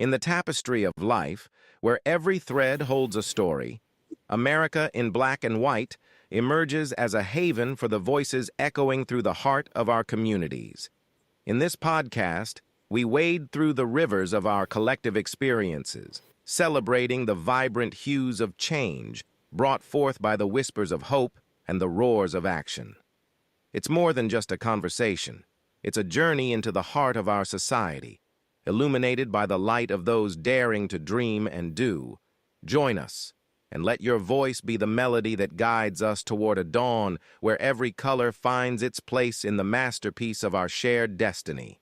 In the tapestry of life, where every thread holds a story, America in Black and White emerges as a haven for the voices echoing through the heart of our communities. In this podcast, we wade through the rivers of our collective experiences, celebrating the vibrant hues of change brought forth by the whispers of hope and the roars of action. It's more than just a conversation. It's a journey into the heart of our society, illuminated by the light of those daring to dream and do. Join us, and let your voice be the melody that guides us toward a dawn where every color finds its place in the masterpiece of our shared destiny.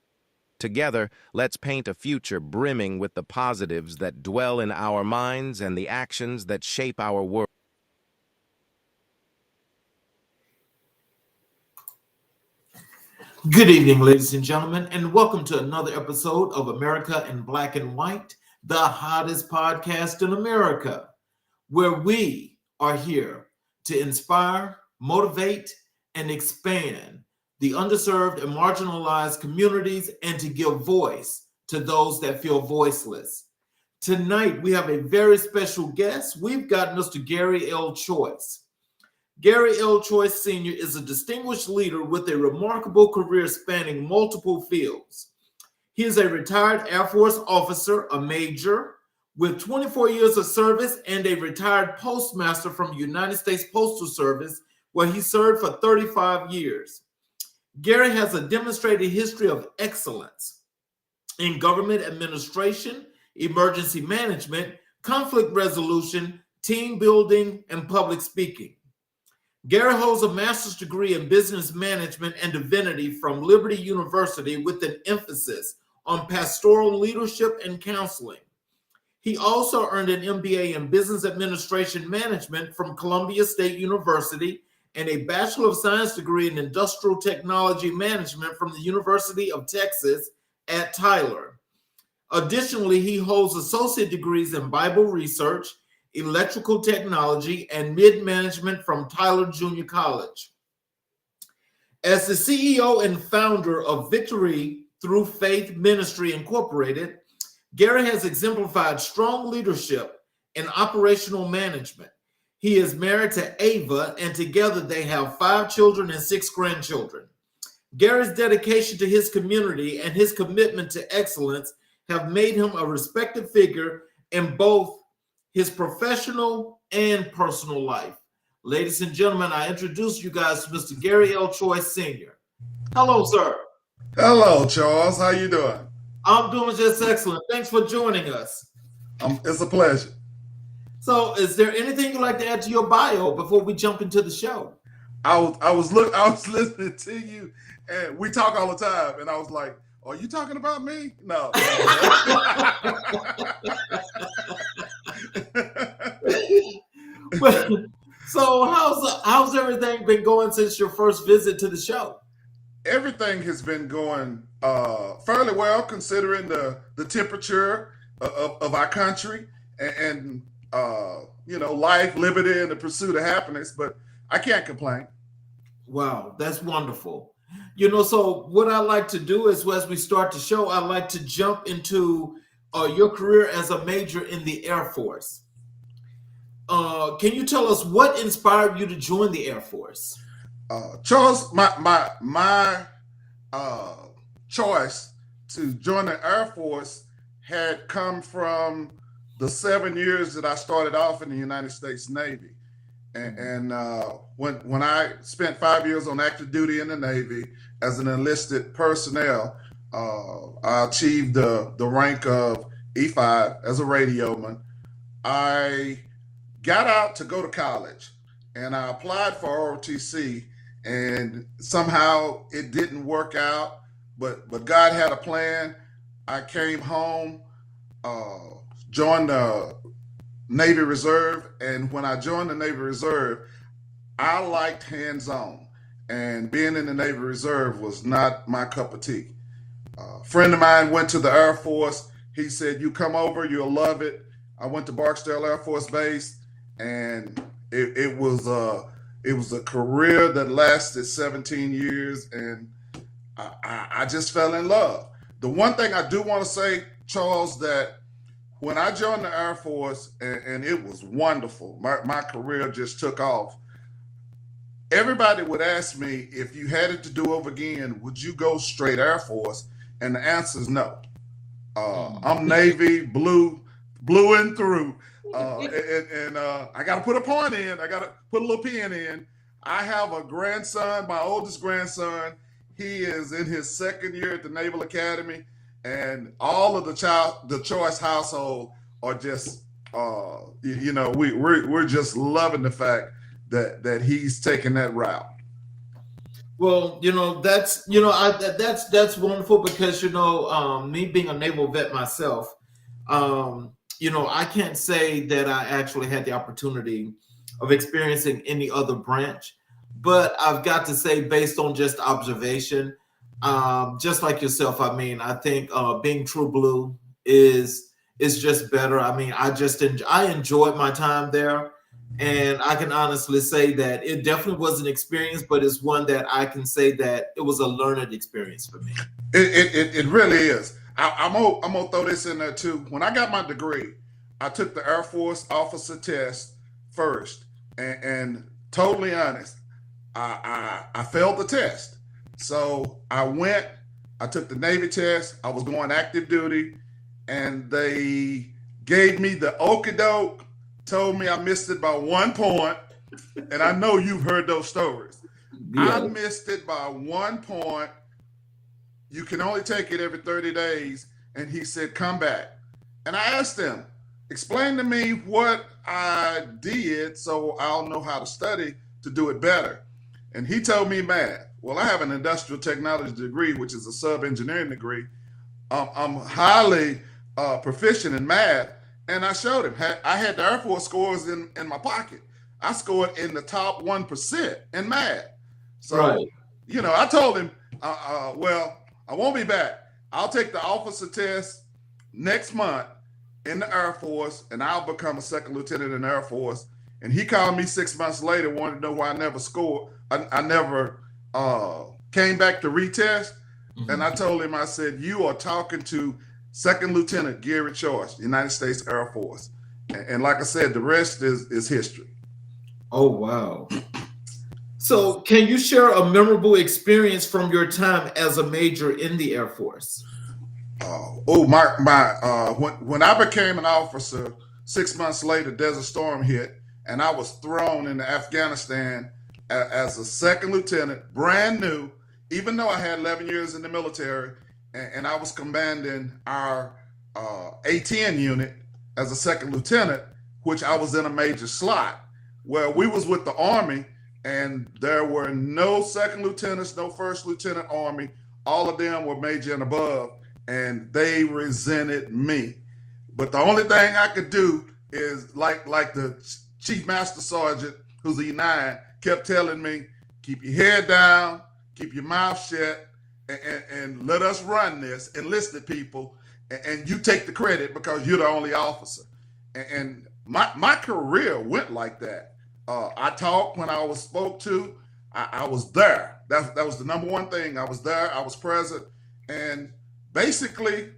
Together, let's paint a future brimming with the positives that dwell in our minds and the actions that shape our world. Good evening, ladies and gentlemen, and welcome to another episode of America in Black and White, the hottest podcast in America, where we are here to inspire, motivate, and expand the underserved and marginalized communities and to give voice to those that feel voiceless. Tonight, we have a very special guest. We've got Mr. Gary L. Choice. Gary L. Choice Sr. is a distinguished leader with a remarkable career spanning multiple fields. He is a retired Air Force officer, a major, with 24 years of service, and a retired postmaster from the United States Postal Service, where he served for 35 years. Gary has a demonstrated history of excellence in government administration, emergency management, conflict resolution, team building, and public speaking. Gary holds a master's degree in business management and divinity from Liberty University with an emphasis on pastoral leadership and counseling. He also earned an MBA in business administration management from Columbia State University and a Bachelor of Science degree in industrial technology management from the University of Texas at Tyler. Additionally, he holds associate degrees in Bible research, electrical technology, and mid-management from Tyler Junior College. As the CEO and founder of Victory Through Faith Ministry Incorporated, Gary has exemplified strong leadership and operational management. He is married to Ava, and together they have 5 children and 6 grandchildren. Gary's dedication to his community and his commitment to excellence have made him a respected figure in both his professional and personal life. Ladies and gentlemen, I introduce you guys to Mr. Gary L. Choice Sr. Hello, sir. Hello, Charles. How you doing? I'm doing just excellent. Thanks for joining us. It's a pleasure. So, is there anything you'd like to add to your bio before we jump into the show? I was listening to you, and we talk all the time, and I was like, "Are you talking about me?" No. So how's everything been going since your first visit to the show? Everything has been going fairly well, considering the temperature of our country and life, liberty, and the pursuit of happiness. But I can't complain. Wow, that's wonderful. So what I like to do is, as we start the show, I like to jump into your career as a major in the Air Force. Can you tell us what inspired you to join the Air Force? Charles, my choice to join the Air Force had come from the 7 years that I started off in the United States Navy. And when I spent 5 years on active duty in the Navy as an enlisted personnel, I achieved the rank of E5 as a radioman. I got out to go to college, and I applied for ROTC, and somehow it didn't work out, but God had a plan. I came home, joined the Navy Reserve, and when I joined the Navy Reserve, I liked hands-on, and being in the Navy Reserve was not my cup of tea. A friend of mine went to the Air Force. He said, "You come over, you'll love it." I went to Barksdale Air Force Base, and it was a career that lasted 17 years, and I just fell in love. The one thing I do want to say, Charles, that when I joined the Air Force, and it was wonderful. My career just took off. Everybody would ask me, if you had it to do over again, would you go straight Air Force? And the answer is no. I'm Navy, blue and through. I got to put a point in. I got to put a little pin in. I have a grandson, my oldest grandson. He is in his second year at the Naval Academy, and all of the Choice household are just, we're just loving the fact that he's taking that route. Well, that's wonderful because, me being a naval vet myself, I can't say that I actually had the opportunity of experiencing any other branch, but I've got to say, based on just observation, just like yourself, I think being true blue is just better. I enjoyed my time there. And I can honestly say that it definitely was an experience, but it's one that I can say that it was a learned experience for me. It really is. I'm gonna throw this in there too. When I got my degree, I took the Air Force officer test first, and totally honest, I failed the test. So I took the Navy test. I was going active duty, and they gave me the okie doke. Told me I missed it by 1 point, and I know you've heard those stories. Yeah. I missed it by 1 point. You can only take it every 30 days. And he said, come back. And I asked him, explain to me what I did so I'll know how to study to do it better. And he told me math. Well, I have an industrial technology degree, which is a sub-engineering degree. I'm highly proficient in math. And I showed him. I had the Air Force scores in my pocket. I scored in the top 1% in math. So, right. I told him, well, I won't be back. I'll take the officer test next month in the Air Force, and I'll become a second lieutenant in the Air Force. And he called me 6 months later, wanted to know why I never scored. I never came back to retest. Mm-hmm. And I told him, I said, you are talking to Second Lieutenant Gary Choice, United States Air Force. And like I said, the rest is history. Oh, wow. So can you share a memorable experience from your time as a major in the Air Force? When I became an officer, 6 months later, Desert Storm hit, and I was thrown into Afghanistan as a second lieutenant, brand new, even though I had 11 years in the military. And I was commanding our A-10 unit as a second lieutenant, which I was in a major slot. Well, we was with the Army, and there were no second lieutenants, no first lieutenant Army. All of them were major and above, and they resented me. But the only thing I could do is, like the Chief Master Sergeant, who's a E9, kept telling me, keep your head down, keep your mouth shut, and let us run this, enlisted people, and you take the credit because you're the only officer. And my career went like that. I talked when I was spoke to. I was there. That was the number one thing. I was there. I was present. And basically,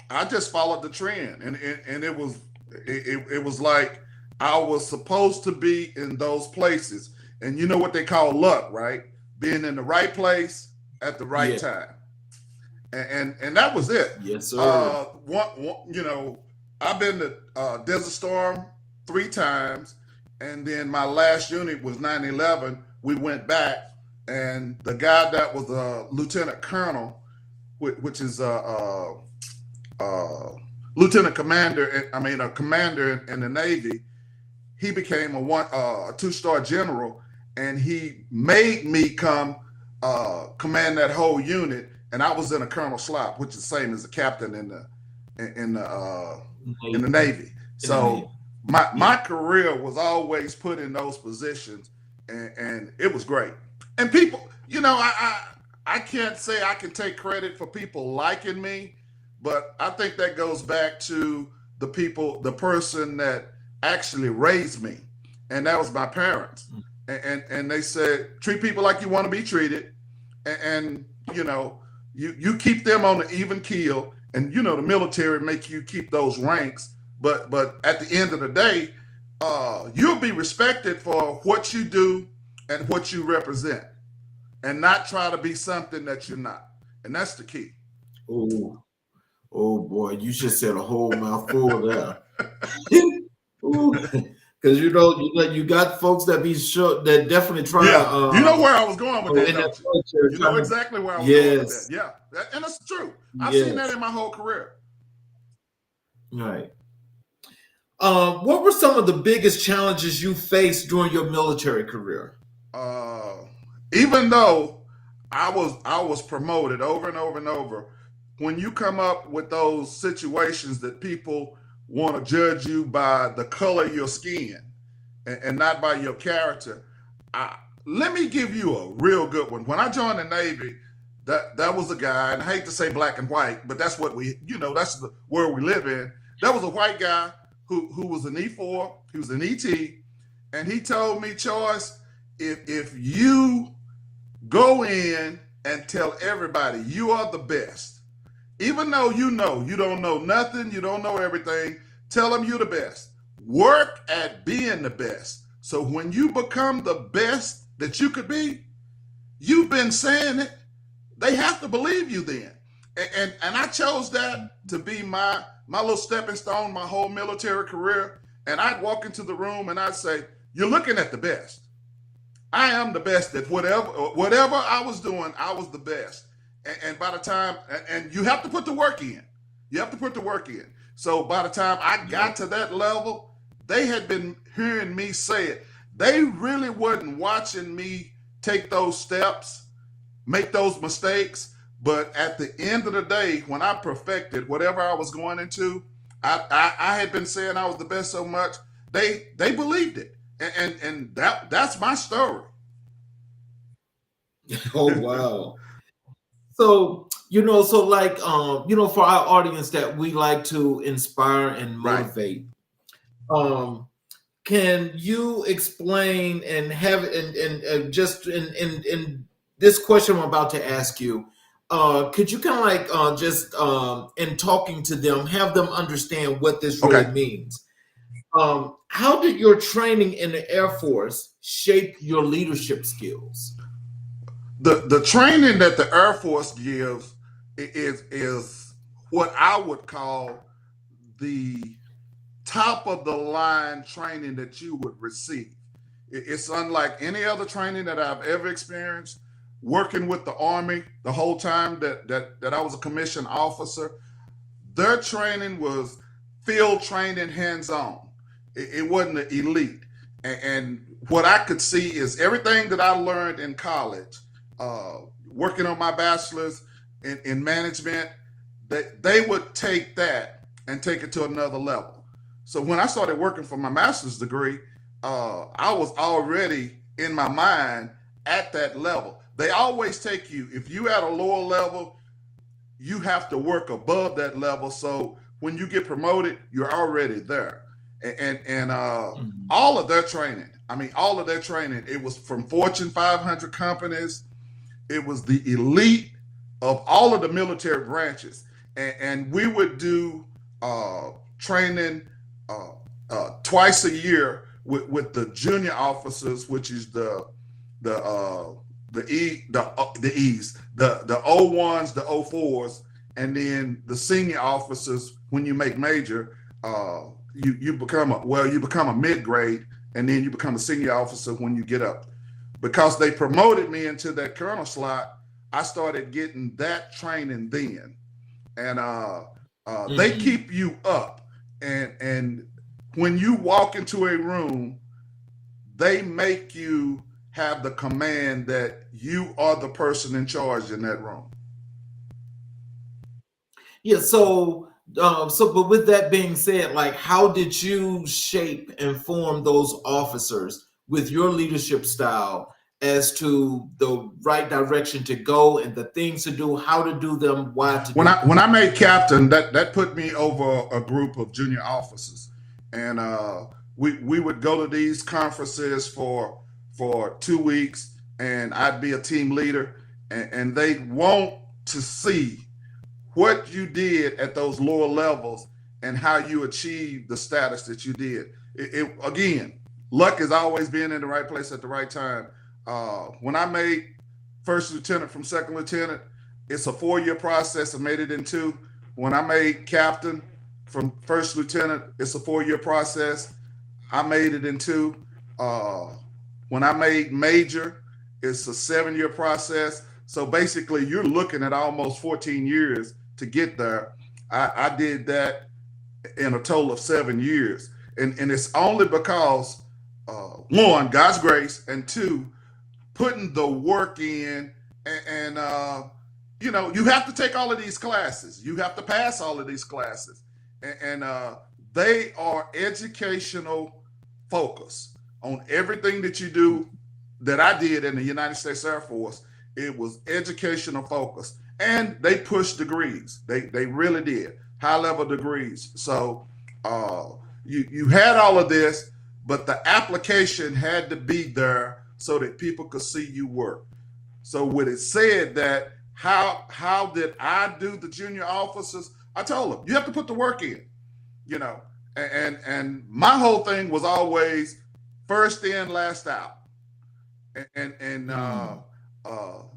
I just followed the trend. And it was like I was supposed to be in those places. And you know what they call luck, right? Being in the right place at the right time. And that was it. Yes, sir. I've been to Desert Storm 3 times, and then my last unit was 9/11. We went back, and the guy that was a lieutenant colonel, which is a lieutenant commander, a commander in the Navy, he became a 2-star general, and he made me come command that whole unit, and I was in a colonel slot, which is the same as a captain in the Navy. So my career was always put in those positions, and it was great. And people, I can't say I can take credit for people liking me, but I think that goes back to the person that actually raised me, and that was my parents. And they said, treat people like you want to be treated, and you keep them on an even keel, and the military make you keep those ranks but at the end of the day, you'll be respected for what you do and what you represent, and not try to be something that you're not. And that's the key. Oh, oh boy, you just said a whole mouthful there. Because you got folks that be sure that definitely try. Yeah, you know where I was going with that, don't you? You know exactly where I was going with that. Yeah, and it's true. I've seen that in my whole career. Right. What were some of the biggest challenges you faced during your military career? Even though I was promoted over and over and over, when you come up with those situations that people want to judge you by the color of your skin and not by your character, let me give you a real good one. When I joined the Navy, that was a guy, and I hate to say black and white, but that's what that's the world we live in. That was a white guy who was an E4, he was an ET, and he told me, Choice, if you go in and tell everybody you are the best, even though you don't know nothing, you don't know everything, tell them you're the best. Work at being the best. So when you become the best that you could be, you've been saying it, they have to believe you then. And I chose that to be my little stepping stone, my whole military career. And I'd walk into the room and I'd say, you're looking at the best. I am the best at whatever I was doing, I was the best. And by the time, and you have to put the work in. You have to put the work in. So by the time I got to that level, they had been hearing me say it. They really wasn't watching me take those steps, make those mistakes. But at the end of the day, when I perfected whatever I was going into, I had been saying I was the best so much, they believed it. And that's my story. Oh, wow. So, for our audience that we like to inspire and motivate, can you explain and have, and just in this question I'm about to ask you, could you kind of just in talking to them, have them understand what this really means? How did your training in the Air Force shape your leadership skills? The training that the Air Force gives is what I would call the top of the line training that you would receive. It's unlike any other training that I've ever experienced. Working with the Army the whole time that I was a commissioned officer, their training was field training, hands-on. It wasn't an elite. And what I could see is everything that I learned in college, working on my bachelor's in management, that they would take that and take it to another level. So when I started working for my master's degree, I was already in my mind at that level. They always take you, if you at a lower level, you have to work above that level. So when you get promoted, you're already there. And all of their training, it was from Fortune 500 companies. It was the elite of all of the military branches. And we would do training twice a year with the junior officers, which is the E's, the O1s, the O4s, and then the senior officers. When you make major, you become a mid-grade, and then you become a senior officer when you get up. Because they promoted me into that colonel slot, I started getting that training then. And they keep you up. And when you walk into a room, they make you have the command that you are the person in charge in that room. Yeah, but with that being said, how did you shape and form those officers with your leadership style as to the right direction to go and the things to do, how to do them, why to do them? When I made captain, that put me over a group of junior officers. And we would go to these conferences for 2 weeks, and I'd be a team leader, and they want to see what you did at those lower levels and how you achieved the status that you did. Again, luck has always been in the right place at the right time. When I made first lieutenant from second lieutenant, it's a 4-year process. I made it in 2. When I made captain from first lieutenant, it's a 4-year process. I made it in 2. When I made major, it's a 7-year process. So basically, you're looking at almost 14 years to get there. I did that in a total of 7 years. And it's only because, 1, God's grace, and 2, putting the work in. And you have to take all of these classes. You have to pass all of these classes. And they are educational focus on everything that you do. That I did in the United States Air Force, it was educational focus, and they pushed degrees. They really did, high level degrees. So you had all of this, but the application had to be there so that people could see you work. So when it said that, how did I do the junior officers? I told them you have to put the work in, and my whole thing was always first in, last out. And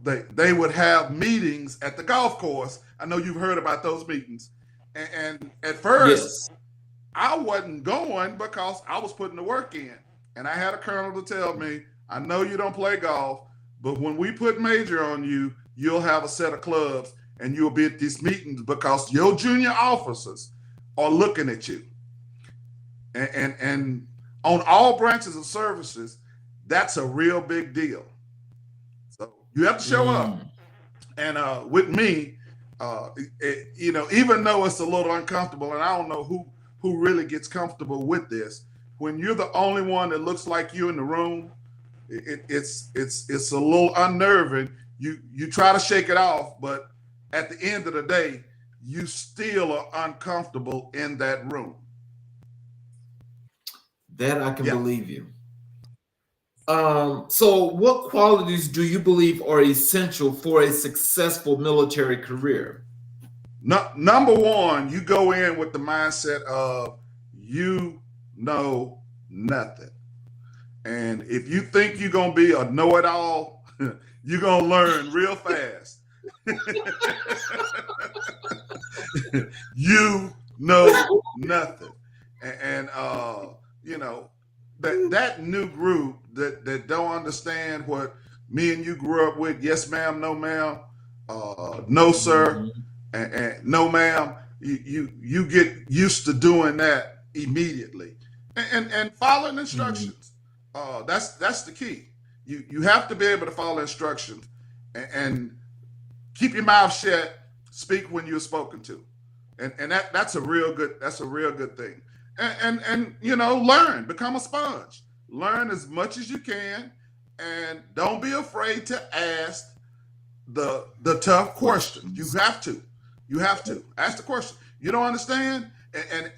they would have meetings at the golf course. I know you've heard about those meetings. And at first, yes, I wasn't going because I was putting the work in. And I had a colonel to tell me, I know you don't play golf, but when we put major on you, you'll have a set of clubs and you'll be at these meetings because your junior officers are looking at you. And on all branches of services, that's a real big deal. So you have to show up. And with me, even though it's a little uncomfortable, and I don't know who really gets comfortable with this, when you're the only one that looks like you in the room, it's a little unnerving. You try to shake it off, but at the end of the day, you still are uncomfortable in that room. That I can believe you. So what qualities do you believe are essential for a successful military career? Number one, you go in with the mindset of you know nothing. And if you think you're going to be a know-it-all, you're going to learn real fast. You know nothing. And that new group that don't understand what me and you grew up with, yes ma'am, no ma'am, no sir, and no ma'am, you get used to doing that immediately. And following instructions. That's the key. You have to be able to follow instructions and keep your mouth shut, speak when you're spoken to. And that's a real good thing. And learn, become a sponge. Learn as much as you can, and don't be afraid to ask the tough questions. You have to ask the question. You don't understand,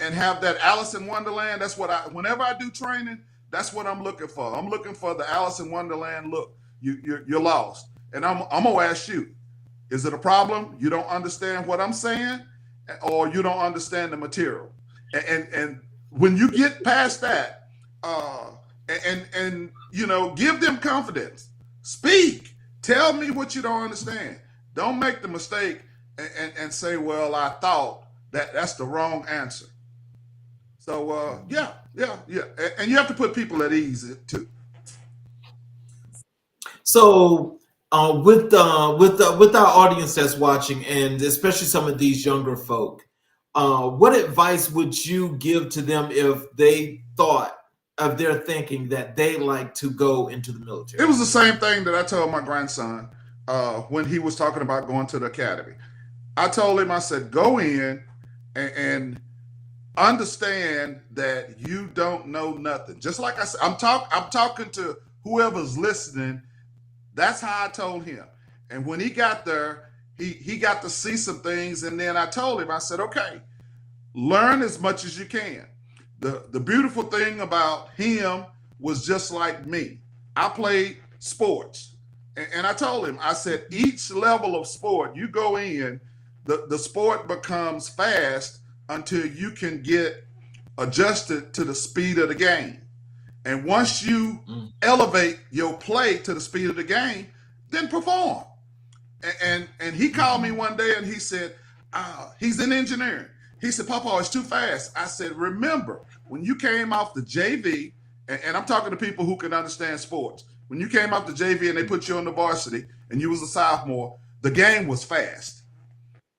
and have that Alice in Wonderland. That's what whenever I do training, that's what I'm looking for. I'm looking for the Alice in Wonderland look. You're lost, and I'm gonna ask you: is it a problem? You don't understand what I'm saying, or you don't understand the material? And when you get past that, give them confidence. Speak. Tell me what you don't understand. Don't make the mistake and say, "Well, I thought that's the wrong answer." So yeah, and you have to put people at ease too. So with our audience that's watching, and especially some of these younger folk, what advice would you give to them if they thought of their thinking that they like to go into the military? It was the same thing that I told my grandson when he was talking about going to the academy. I told him, I said, go in and understand that you don't know nothing. Just like I said, I'm talking to whoever's listening. That's how I told him. And when he got there, he got to see some things. And then I told him, I said, okay, learn as much as you can. The beautiful thing about him was just like me. I played sports. And I told him, I said, each level of sport you go in, the sport becomes fast until you can get adjusted to the speed of the game. And once you elevate your play to the speed of the game, then perform. And he called me one day and he said, he's in engineering. He said, Papa, it's too fast. I said, remember, when you came off the JV, and I'm talking to people who can understand sports. When you came off the JV and they put you on the varsity and you was a sophomore, the game was fast.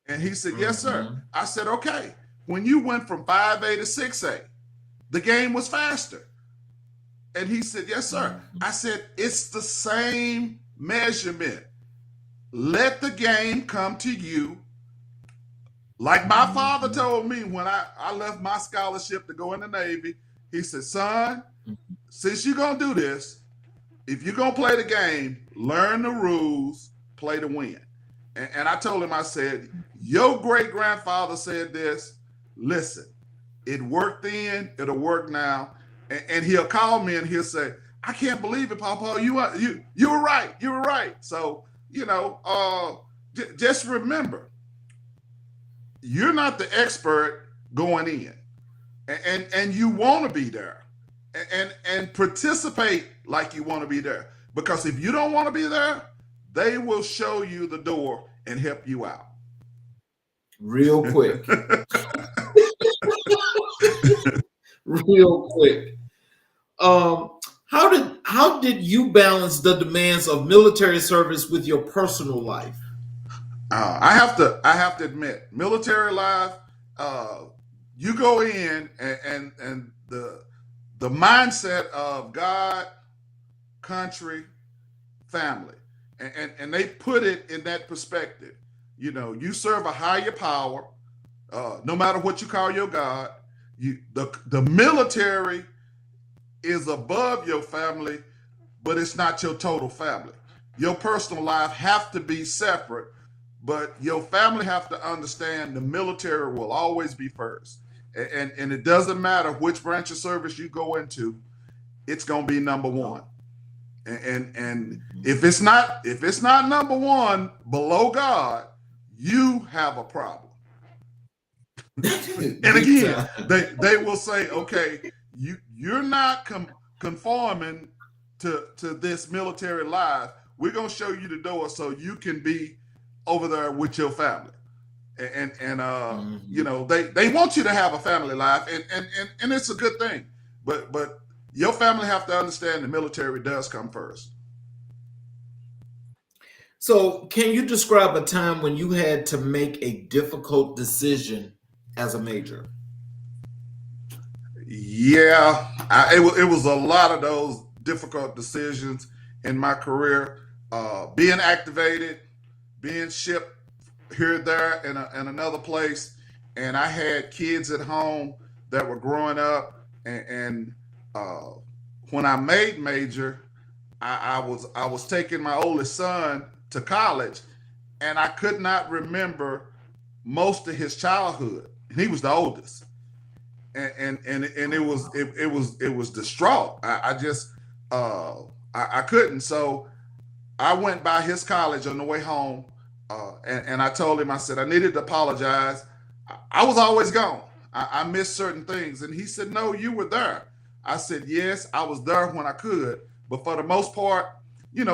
And he said, yes, sir. I said, okay. When you went from 5A to 6A, the game was faster. And he said, yes, sir. I said, it's the same measurement. Let the game come to you. Like my father told me when I left my scholarship to go in the Navy, he said, son, since you're going to do this, if you're going to play the game, learn the rules, play to win. And I told him, I said, your great-grandfather said this, listen, it worked then, it'll work now. And he'll call me and he'll say, I can't believe it, Papa, you were right, you were right. So, just remember, you're not the expert going in, and you want to be there, and participate like you want to be there. Because if you don't want to be there, they will show you the door and help you out. Real quick. Real quick. How did you balance the demands of military service with your personal life? I have to admit, military life, you go in and the mindset of God, country, family, and they put it in that perspective. You serve a higher power, no matter what you call your God. The military is above your family, but it's not your total family. Your personal life have to be separate, but your family have to understand the military will always be first. And it doesn't matter which branch of service you go into, it's gonna be number one. And if it's not number one below God, you have a problem. And again, they will say, okay, you're not conforming to this military life. We're gonna show you the door so you can be over there with your family. And they want you to have a family life, and it's a good thing. But your family have to understand the military does come first. So can you describe a time when you had to make a difficult decision as a major? Yeah, it was a lot of those difficult decisions in my career. Being activated, being shipped here, there, and another place, and I had kids at home that were growing up. And when I made major, I was taking my oldest son to college, and I could not remember most of his childhood. And he was the oldest, and it was distraught. I couldn't. So I went by his college on the way home, and I told him, I said, I needed to apologize. I was always gone. I missed certain things. And he said, no, you were there. I said, yes, I was there when I could. But for the most part,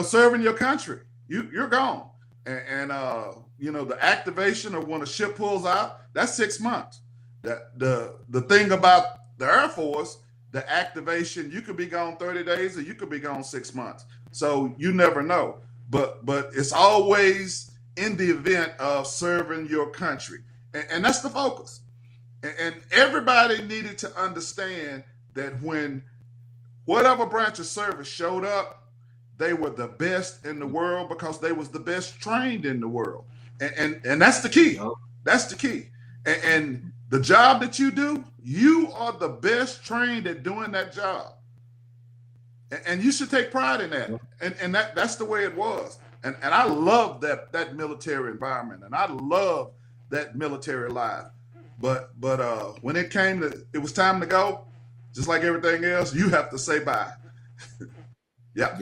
serving your country, you're gone. And the activation of when a ship pulls out, that's 6 months. The thing about the Air Force, the activation, you could be gone 30 days or you could be gone 6 months. So you never know. But it's always in the event of serving your country. And that's the focus. And everybody needed to understand that when whatever branch of service showed up, they were the best in the world because they was the best trained in the world. And that's the key. That's the key. And the job that you do, you are the best trained at doing that job. And you should take pride in that. And that's the way it was. And I love that military environment, and I love that military life. But when it was time to go, just like everything else, you have to say bye. Yeah.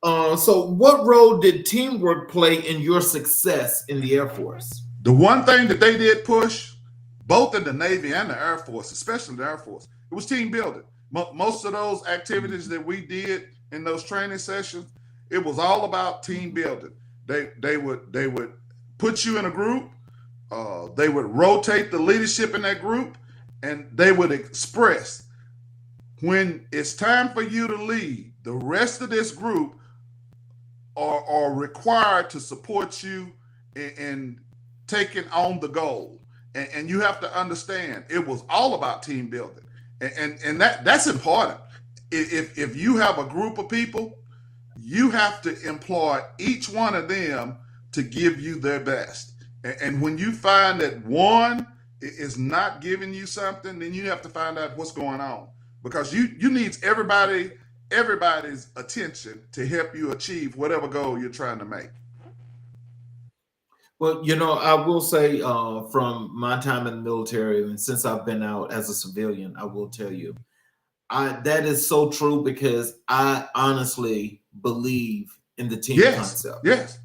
So what role did teamwork play in your success in the Air Force? The one thing that they did push, both in the Navy and the Air Force, especially the Air Force, it was team building. Most of those activities that we did in those training sessions, it was all about team building. They would put you in a group. They would rotate the leadership in that group, and they would express, when it's time for you to lead, the rest of this group are required to support you in taking on the goal. And you have to understand, it was all about team building. And that's important. If you have a group of people, you have to employ each one of them to give you their best. And when you find that one is not giving you something, then you have to find out what's going on, because you need everybody's attention to help you achieve whatever goal you're trying to make. Well, I will say from my time in the military, and since I've been out as a civilian, I will tell you, that is so true, because I honestly believe in the team concept. Yes.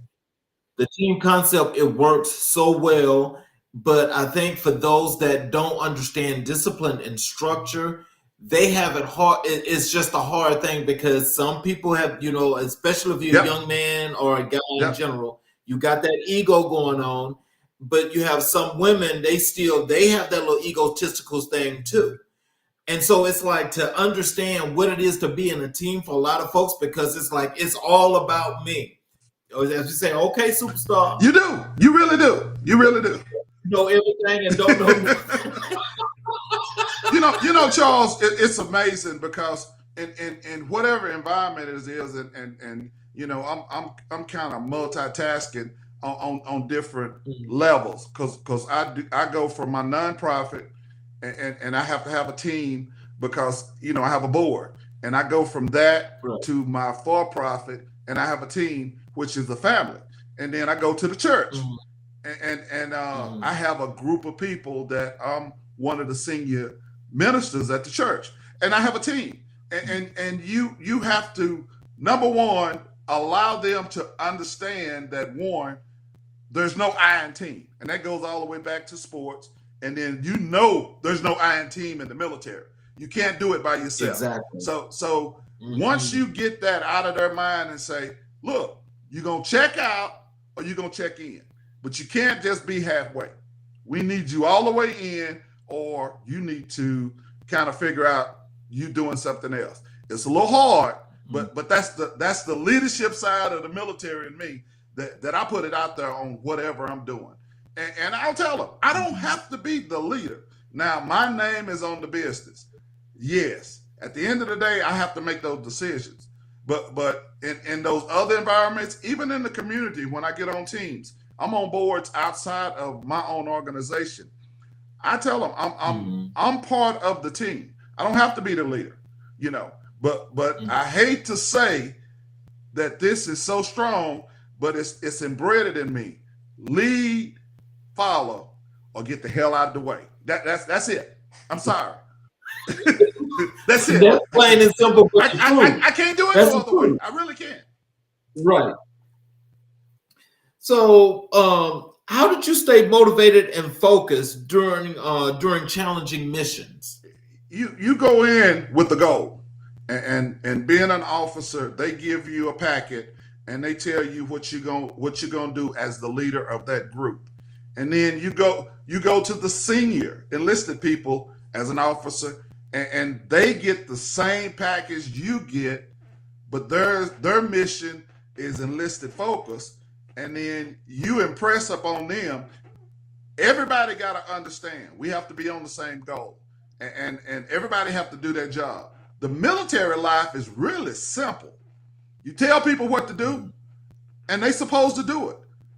The team concept, it works so well, but I think for those that don't understand discipline and structure, they have it hard. It's just a hard thing, because some people have, especially if you're a young man or a guy in general, you got that ego going on, but you have some women, they have that little egotistical thing too. And so it's like, to understand what it is to be in a team for a lot of folks, because it's like, it's all about me. As you say, okay, superstar. You do. You really do. You really do. Know everything and don't know. Charles, it's amazing, because in whatever environment it is, and I'm kind of multitasking on different levels, because I go from my nonprofit, and I have to have a team, because I have a board, and I go from that to my for-profit, and I have a team, which is a family, and then I go to the church, and I have a group of people that I'm one of the senior ministers at the church, and I have a team, and you have to, number one, allow them to understand that, one, there's no I in team, and that goes all the way back to sports, and then there's no I in team in the military. You can't do it by yourself. Exactly. So once you get that out of their mind and say, look, you're going to check out or you're going to check in, but you can't just be halfway. We need you all the way in, or you need to kind of figure out you doing something else. It's a little hard, but that's the leadership side of the military in me, that I put it out there on whatever I'm doing. And I'll tell them, I don't have to be the leader. Now, my name is on the business. Yes, at the end of the day, I have to make those decisions. But in those other environments, even in the community, when I get on teams, I'm on boards outside of my own organization. I tell them I'm part of the team. I don't have to be the leader, But I hate to say that this is so strong, but it's embedded in me. Lead, follow, or get the hell out of the way. That's it. I'm sorry. That's it. That's plain and simple. I can't do it no other way. I really can't. Right. So, how did you stay motivated and focused during challenging missions? You go in with the goal, and being an officer, they give you a packet, and they tell you what you're gonna do as the leader of that group, and then you go to the senior enlisted people as an officer, and they get the same package you get, but their mission is enlisted focus, and then you impress upon them. Everybody got to understand, we have to be on the same goal, and everybody have to do their job. The military life is really simple. You tell people what to do, and they're supposed to do it,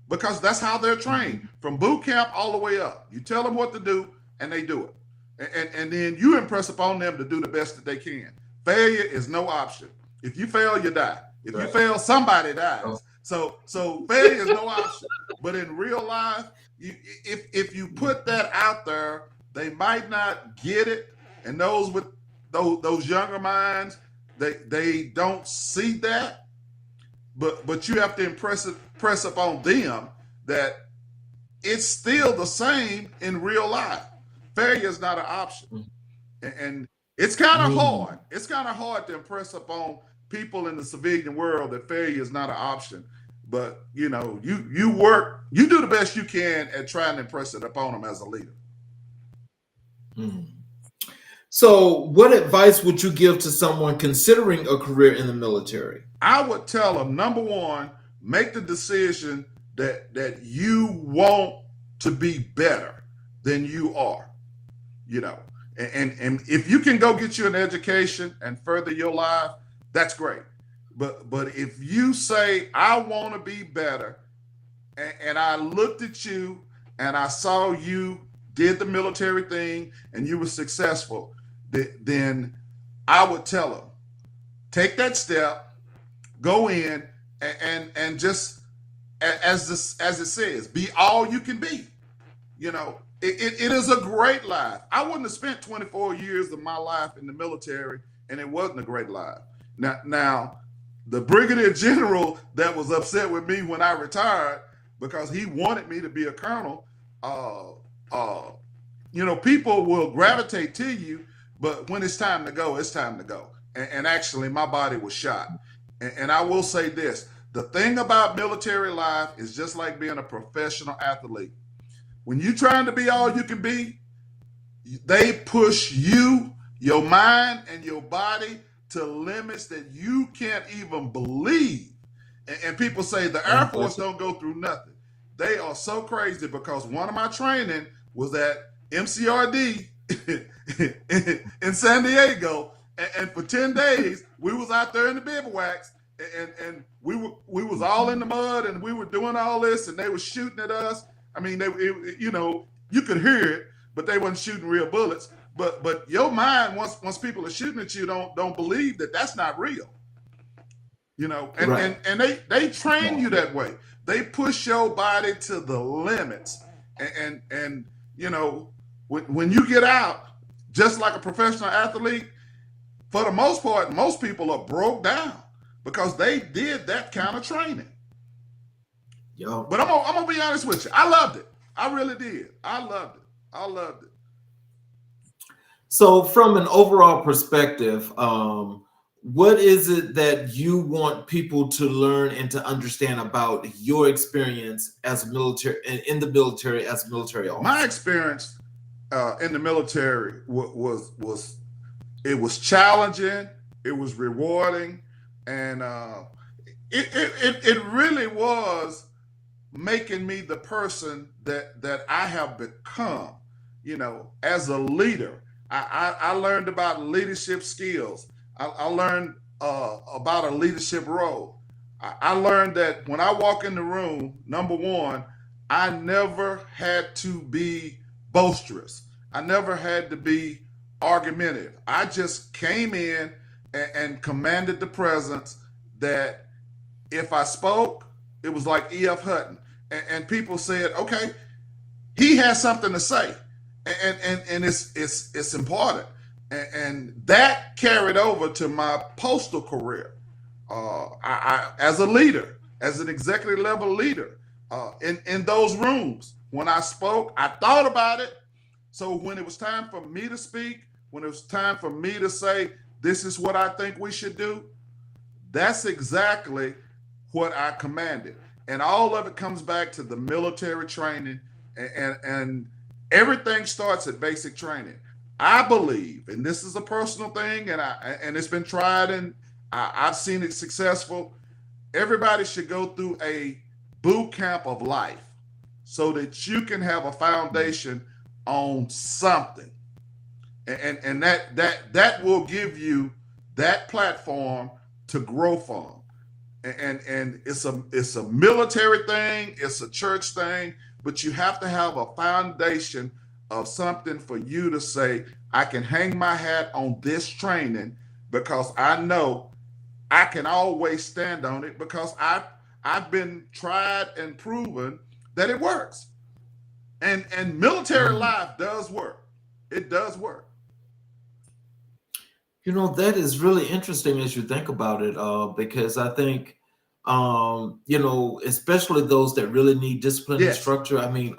because that's how they're trained from boot camp all the way up. You tell them what to do, and they do it. And then you impress upon them to do the best that they can. Failure is no option. If you fail, you die. If you fail, somebody dies. So failure is no option. But in real life, if you put that out there, they might not get it. And those with those younger minds, they don't see that. But you have to impress upon them that it's still the same in real life. Failure is not an option. And it's kind of hard. It's kind of hard to impress upon people in the civilian world that failure is not an option. But you know, you do the best you can at trying to impress it upon them as a leader. So, what advice would you give to someone considering a career in the military? I would tell them, number one, make the decision that you want to be better than you are. You know, and if you can go get you an education and further your life, that's great. But if you say, I want to be better, and I looked at you and I saw you did the military thing and you were successful, then I would tell them, take that step, go in and just, as it says, be all you can be. You know, it is a great life. I wouldn't have spent 24 years of my life in the military and it wasn't a great life. Now, the brigadier general that was upset with me when I retired because he wanted me to be a colonel, you know, people will gravitate to you, but when it's time to go, it's time to go. And actually, my body was shot. And I will say this, the thing about military life is just like being a professional athlete. When you're trying to be all you can be, they push you, your mind, and your body to limits that you can't even believe. And people say the Air Force don't go through nothing. They are so crazy because one of my training was at MCRD in San Diego, and for 10 days we was out there in the bivouacs, and we was all in the mud, and we were doing all this, and they were shooting at us. I mean, you know, you could hear it, but they wasn't shooting real bullets. But your mind, once people are shooting at you, don't believe that that's not real. You know, and Right. and they train you that way. They push your body to the limits, and you know, when you get out, just like a professional athlete, for the most part, most people are broke down because they did that kind of training. Yo. But I'm gonna be honest with you, I loved it. I really did. I loved it. I loved it. So, from an overall perspective, what is it that you want people to learn and to understand about your experience as military in the military as a military officer? My experience in the military was it was challenging, it was rewarding, and it really was making me the person that I have become. You know, as a leader, I learned about leadership skills. I learned about a leadership role. I learned that when I walk in the room, number one, I never had to be boisterous. I never had to be argumentative. I just came in and commanded the presence that if I spoke, it was like E.F. Hutton. And people said, okay, he has something to say. And it's important. And that carried over to my postal career. I as a leader, as an executive level leader, in those rooms, when I spoke, I thought about it. So when it was time for me to speak, when it was time for me to say, this is what I think we should do, that's exactly what I commanded. And all of it comes back to the military training, and everything starts at basic training. I believe, and this is a personal thing, and it's been tried, and I've seen it successful. Everybody should go through a boot camp of life so that you can have a foundation on something, and that will give you that platform to grow from. And it's a military thing, it's a church thing, but you have to have a foundation of something for you to say, I can hang my hat on this training because I know I can always stand on it because I've been tried and proven that it works. And military life does work. It does work. You know, that is really interesting as you think about it, because I think You know, especially those that really need discipline and Yes. structure. I mean,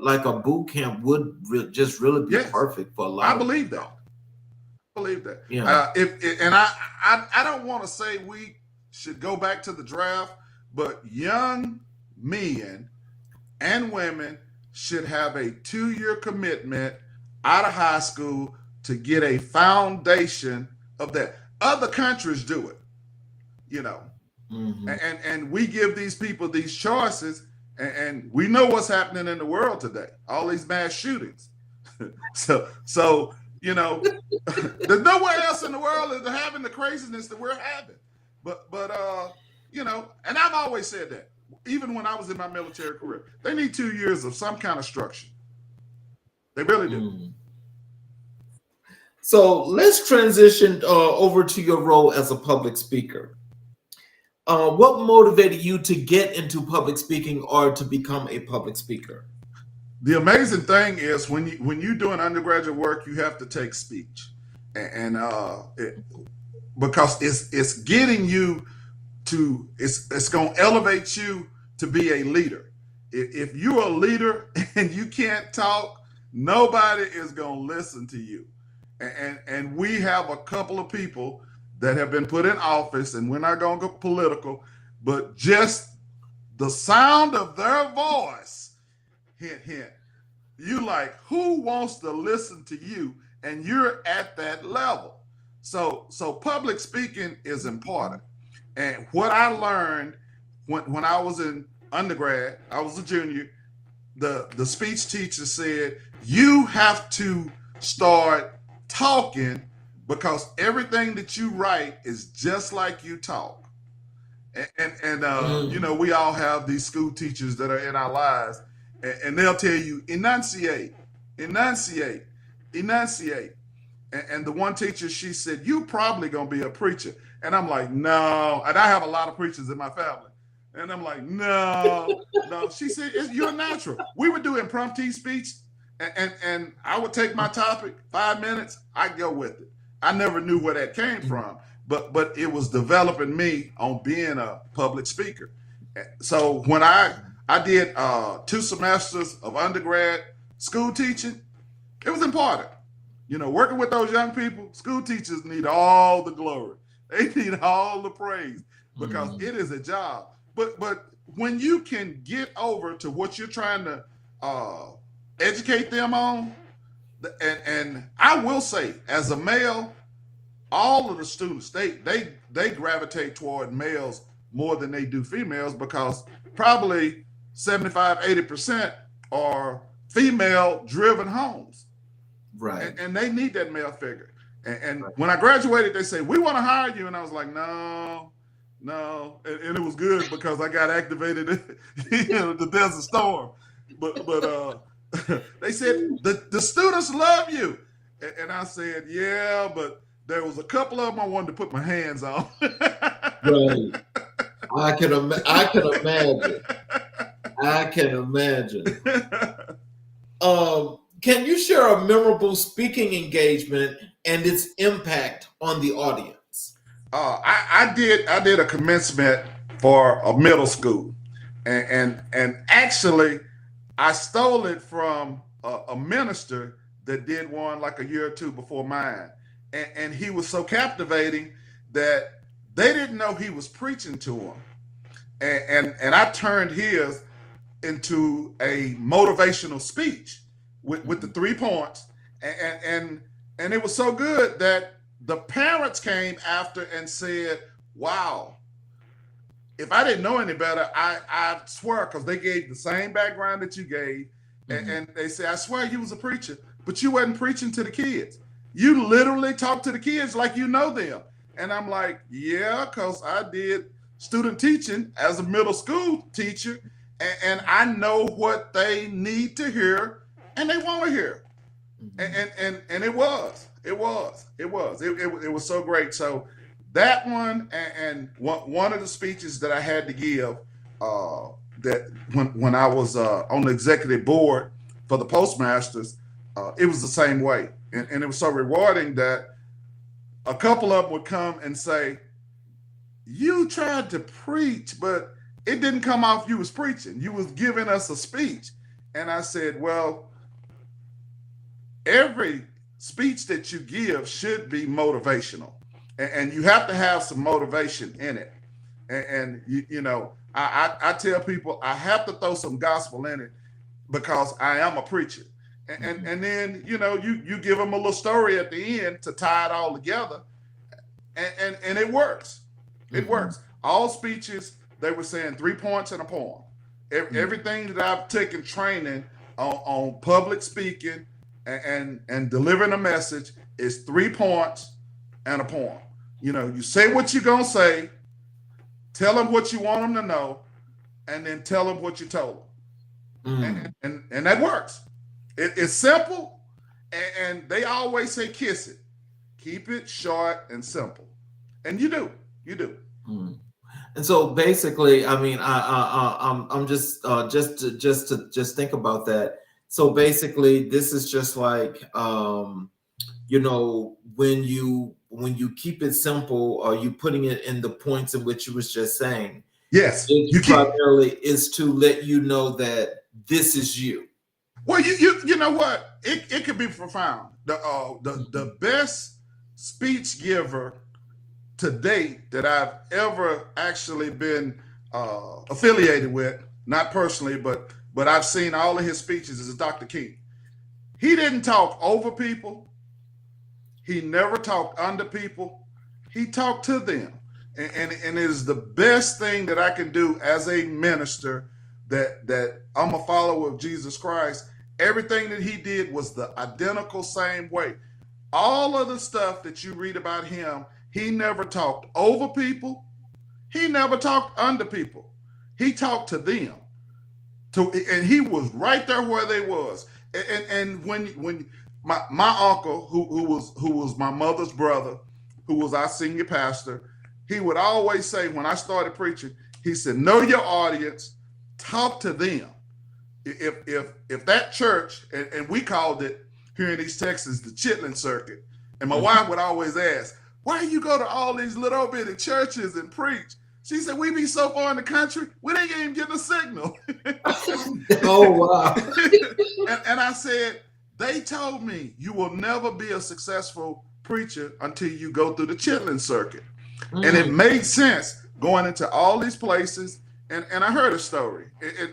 like a boot camp would just really be Yes. perfect for a lot I of believe people. that. I believe that. Yeah. And I don't want to say we should go back to the draft, but young men and women should have a 2-year commitment out of high school to get a foundation of that. Other countries do it, you know, Mhm. and we give these people these choices, and we know what's happening in the world today. All these mass shootings. so you know, there's nowhere else in the world that they're having the craziness that we're having. But you know, and I've always said that. Even when I was in my military career, they need 2 years of some kind of structure. They really do. Mhm. So let's transition over to your role as a public speaker. What motivated you to get into public speaking or to become a public speaker? The amazing thing is when you're doing undergraduate work, you have to take speech, and because it's getting you to it's going to elevate you to be a leader. If you're a leader and you can't talk, nobody is going to listen to you. And we have a couple of people that have been put in office, and we're not going to go political, but just the sound of their voice, hint, hint, you like, who wants to listen to you? And you're at that level. So public speaking is important. And what I learned when I was in undergrad, I was a junior, the speech teacher said, you have to start talking because everything that you write is just like you talk. And you know, we all have these school teachers that are in our lives, and they'll tell you, enunciate, enunciate, enunciate. And the one teacher, she said, you probably gonna be a preacher. And I'm like, no. And I have a lot of preachers in my family. And I'm like, no, no. She said, you're natural. We would do impromptu speech, and I would take my topic, 5 minutes, I'd go with it. I never knew where that came from, but it was developing me on being a public speaker. So when I did 2 semesters of undergrad school teaching, it was important. You know, working with those young people, school teachers need all the glory. They need all the praise because it is a job. But when you can get over to what you're trying to educate them on, and I will say, as a male, all of the students, they gravitate toward males more than they do females because probably 75, 80% are female-driven homes. Right. And they need that male figure. And when I graduated, they say, we want to hire you. And I was like, no. And it was good because I got activated in the Desert Storm. But they said, the students love you. And I said, yeah, but there was a couple of them I wanted to put my hands on. Right. I can imagine. I can imagine. Can you share a memorable speaking engagement and its impact on the audience? I did a commencement for a middle school, and actually I stole it from a minister that did one like a year or two before mine, and he was so captivating that they didn't know he was preaching to them, and I turned his into a motivational speech with the 3 points, and it was so good that the parents came after and said, wow, if I didn't know any better, I swear, because they gave the same background that you gave, and they said, I swear you was a preacher, but you wasn't preaching to the kids. You literally talked to the kids like you know them. And I'm like, yeah, because I did student teaching as a middle school teacher, and I know what they need to hear and they want to hear. And it was so great. So that one and one of the speeches that I had to give that when I was on the executive board for the Postmasters, it was the same way. And it was so rewarding that a couple of them would come and say, you tried to preach, but it didn't come off you was preaching. You was giving us a speech. And I said, well, every speech that you give should be motivational. And you have to have some motivation in it. And you know, I tell people I have to throw some gospel in it because I am a preacher. And then, you know, you give them a little story at the end to tie it all together. And it works. It works. All speeches, they were saying 3 points and a poem. Everything that I've taken training on public speaking and delivering a message is 3 points and a poem. You know, you say what you're going to say, tell them what you want them to know, and then tell them what you told them. And that works. It's simple, and they always say kiss it. Keep it short and simple. And you do. And so basically, I mean, I'm just to think about that. So basically, this is just like, you know, when you keep it simple, or you putting it in the points in which you was just saying. Yes, you primarily is to let you know that this is you. Well, you know what? It could be profound. The best speech giver to date that I've ever actually been affiliated with, not personally, but I've seen all of his speeches, is Dr. King. He didn't talk over people. He never talked under people. He talked to them. And it is the best thing that I can do as a minister, that I'm a follower of Jesus Christ. Everything that he did was the identical same way. All of the stuff that you read about him, he never talked over people. He never talked under people. He talked to them. And he was right there where they was. And when my uncle, who was my mother's brother, who was our senior pastor, he would always say, when I started preaching, he said, know your audience, talk to them. If that church, and we called it here in East Texas, the Chitlin Circuit, and my wife would always ask, why do you go to all these little bitty churches and preach? She said, we be so far in the country, we didn't even get a signal. Oh, wow. and I said, they told me you will never be a successful preacher until you go through the Chitlin Circuit. And it made sense going into all these places. And I heard a story.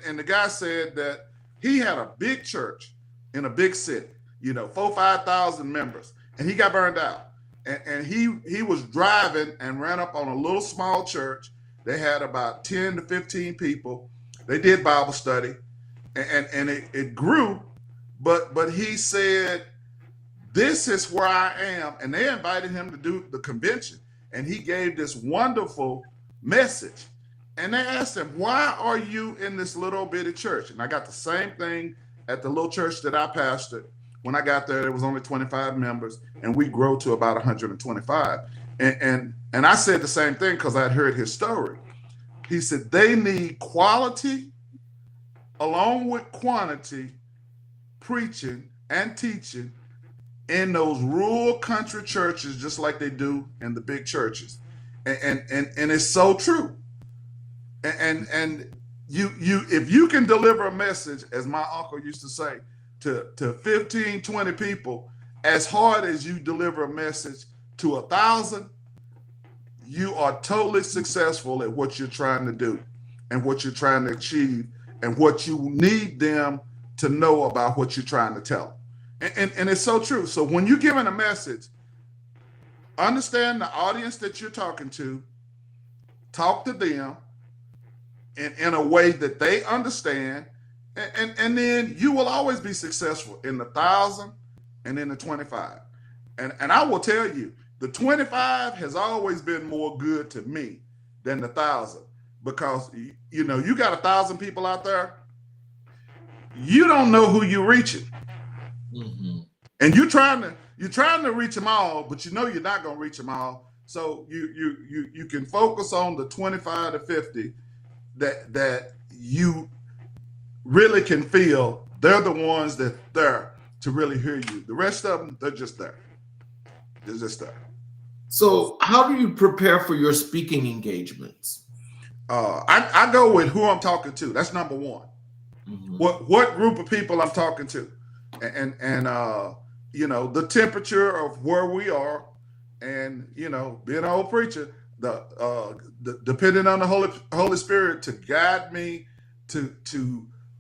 And the guy said that he had a big church in a big city, 4,000 or 5,000 members, and he got burned out. And he was driving and ran up on a little small church. They had about 10 to 15 people. They did Bible study, and it grew. But he said, this is where I am. And they invited him to do the convention. And he gave this wonderful message. And they asked him, why are you in this little bitty church? And I got the same thing at the little church that I pastored. When I got there was only 25 members, and we grew to about 125. And I said the same thing because I'd heard his story. He said they need quality along with quantity preaching and teaching in those rural country churches, just like they do in the big churches. And it's so true. And you if you can deliver a message, as my uncle used to say, to 15, 20 people, as hard as you deliver a message to 1,000, you are totally successful at what you're trying to do and what you're trying to achieve and what you need them to know about what you're trying to tell them. And it's so true. So when you're giving a message, understand the audience that you're talking to, talk to them in a way that they understand, and then you will always be successful in the 1,000 and in the 25. And I will tell you, the 25 has always been more good to me than the 1,000, because you got 1,000 people out there. You don't know who you're reaching, and you're trying to reach them all, but you're not going to reach them all. So you can focus on the 25 to 50 that you really can feel they're the ones that there to really hear you. The rest of them, they're just there. They're just there. So, how do you prepare for your speaking engagements? I go with who I'm talking to. That's number one. Mhm. What group of people I'm talking to, and you know, the temperature of where we are, and you know, being an old preacher, depending on the Holy Spirit to guide me to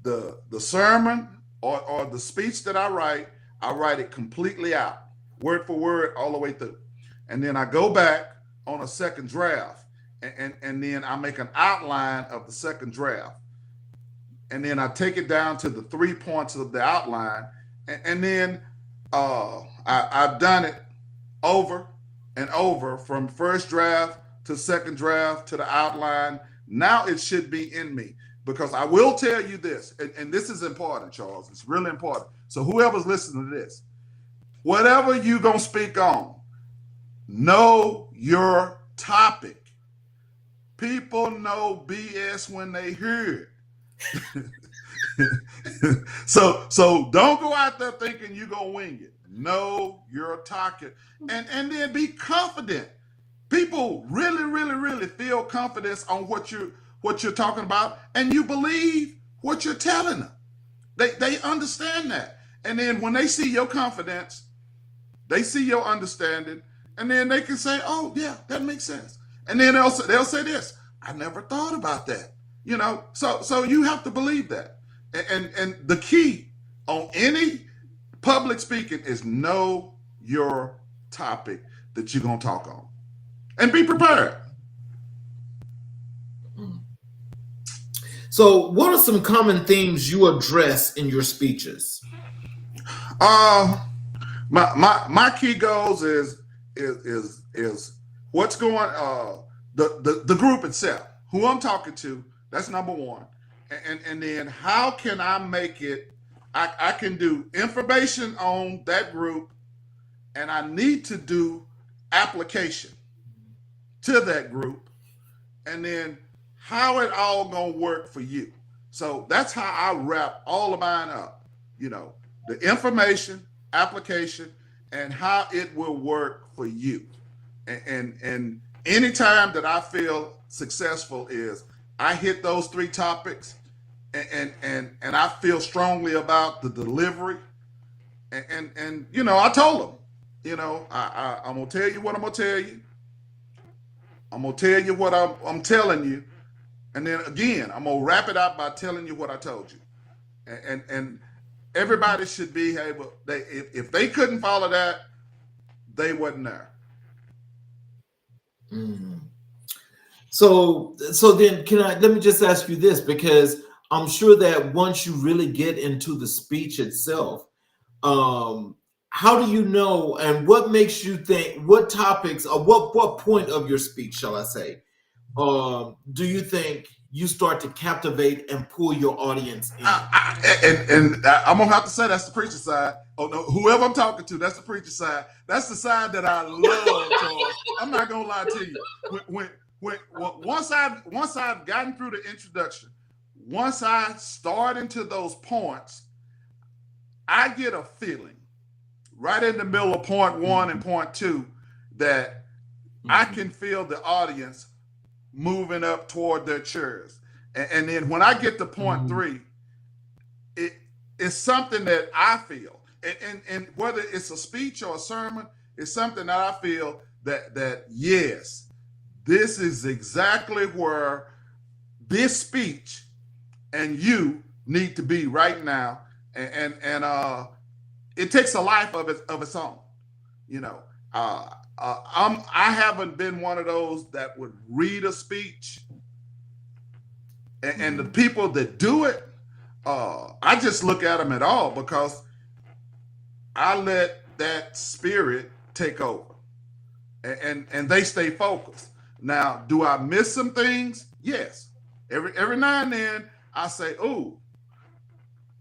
the sermon or the speech that I write it completely out, word for word, all the way through, and then I go back on a second draft, and then I make an outline of the second draft, and then I take it down to the 3 points of the outline, and then I've done it over and over from first draft to second draft to the outline. Now it should be in me, because I will tell you this, and this is important, Charles. It's really important. So whoever's listening to this, whatever you gonna speak on, know your topic. People know BS when they hear it. so don't go out there thinking you're gonna wing it. Know your target, and then be confident. People really feel confidence on what you're talking about, and you believe what you're telling them. They understand that, and then when they see your confidence, they see your understanding, and then they can say, "Oh yeah, that makes sense." And then they'll say this, "I never thought about that." You know, so you have to believe that. And the key on any public speaking is know your topic that you're gonna talk on, and be prepared. So, what are some common themes you address in your speeches? My key goals is what's going the group itself, who I'm talking to. That's number one, and then how can I make it? I can do information on that group, and I need to do application to that group, and then how it all gonna work for you. So that's how I wrap all of mine up. You know, the information, application, and how it will work for you. And anytime that I feel successful is I hit those 3 topics, and I feel strongly about the delivery, and you know, I told them, you know, I'm gonna tell you what I'm gonna tell you. I'm gonna tell you what I'm telling you, and then again, I'm gonna wrap it up by telling you what I told you. And everybody should be able. If they couldn't follow that, they wasn't there. Mm. So then let me just ask you this, because I'm sure that once you really get into the speech itself, how do you know, and what makes you think, what topics or what point of your speech, shall I say, do you think you start to captivate and pull your audience in? I'm gonna have to say that's the preacher side. Oh no, whoever I'm talking to, that's the preacher side. That's the side that I love, Charles. I'm not gonna lie to you. Once I've gotten through the introduction, once I start into those points, I get a feeling right in the middle of point 1 and point 2 that I can feel the audience moving up toward their chairs. And then when I get to point 3, it's something that I feel. And whether it's a speech or a sermon, it's something that I feel that yes, this is exactly where this speech and you need to be right now. And it takes a life of its own. You know, I haven't been one of those that would read a speech, and the people that do it, I just look at them at all, because I let that spirit take over, and they stay focused. Now, do I miss some things? Yes. Every now and then I say, "Ooh,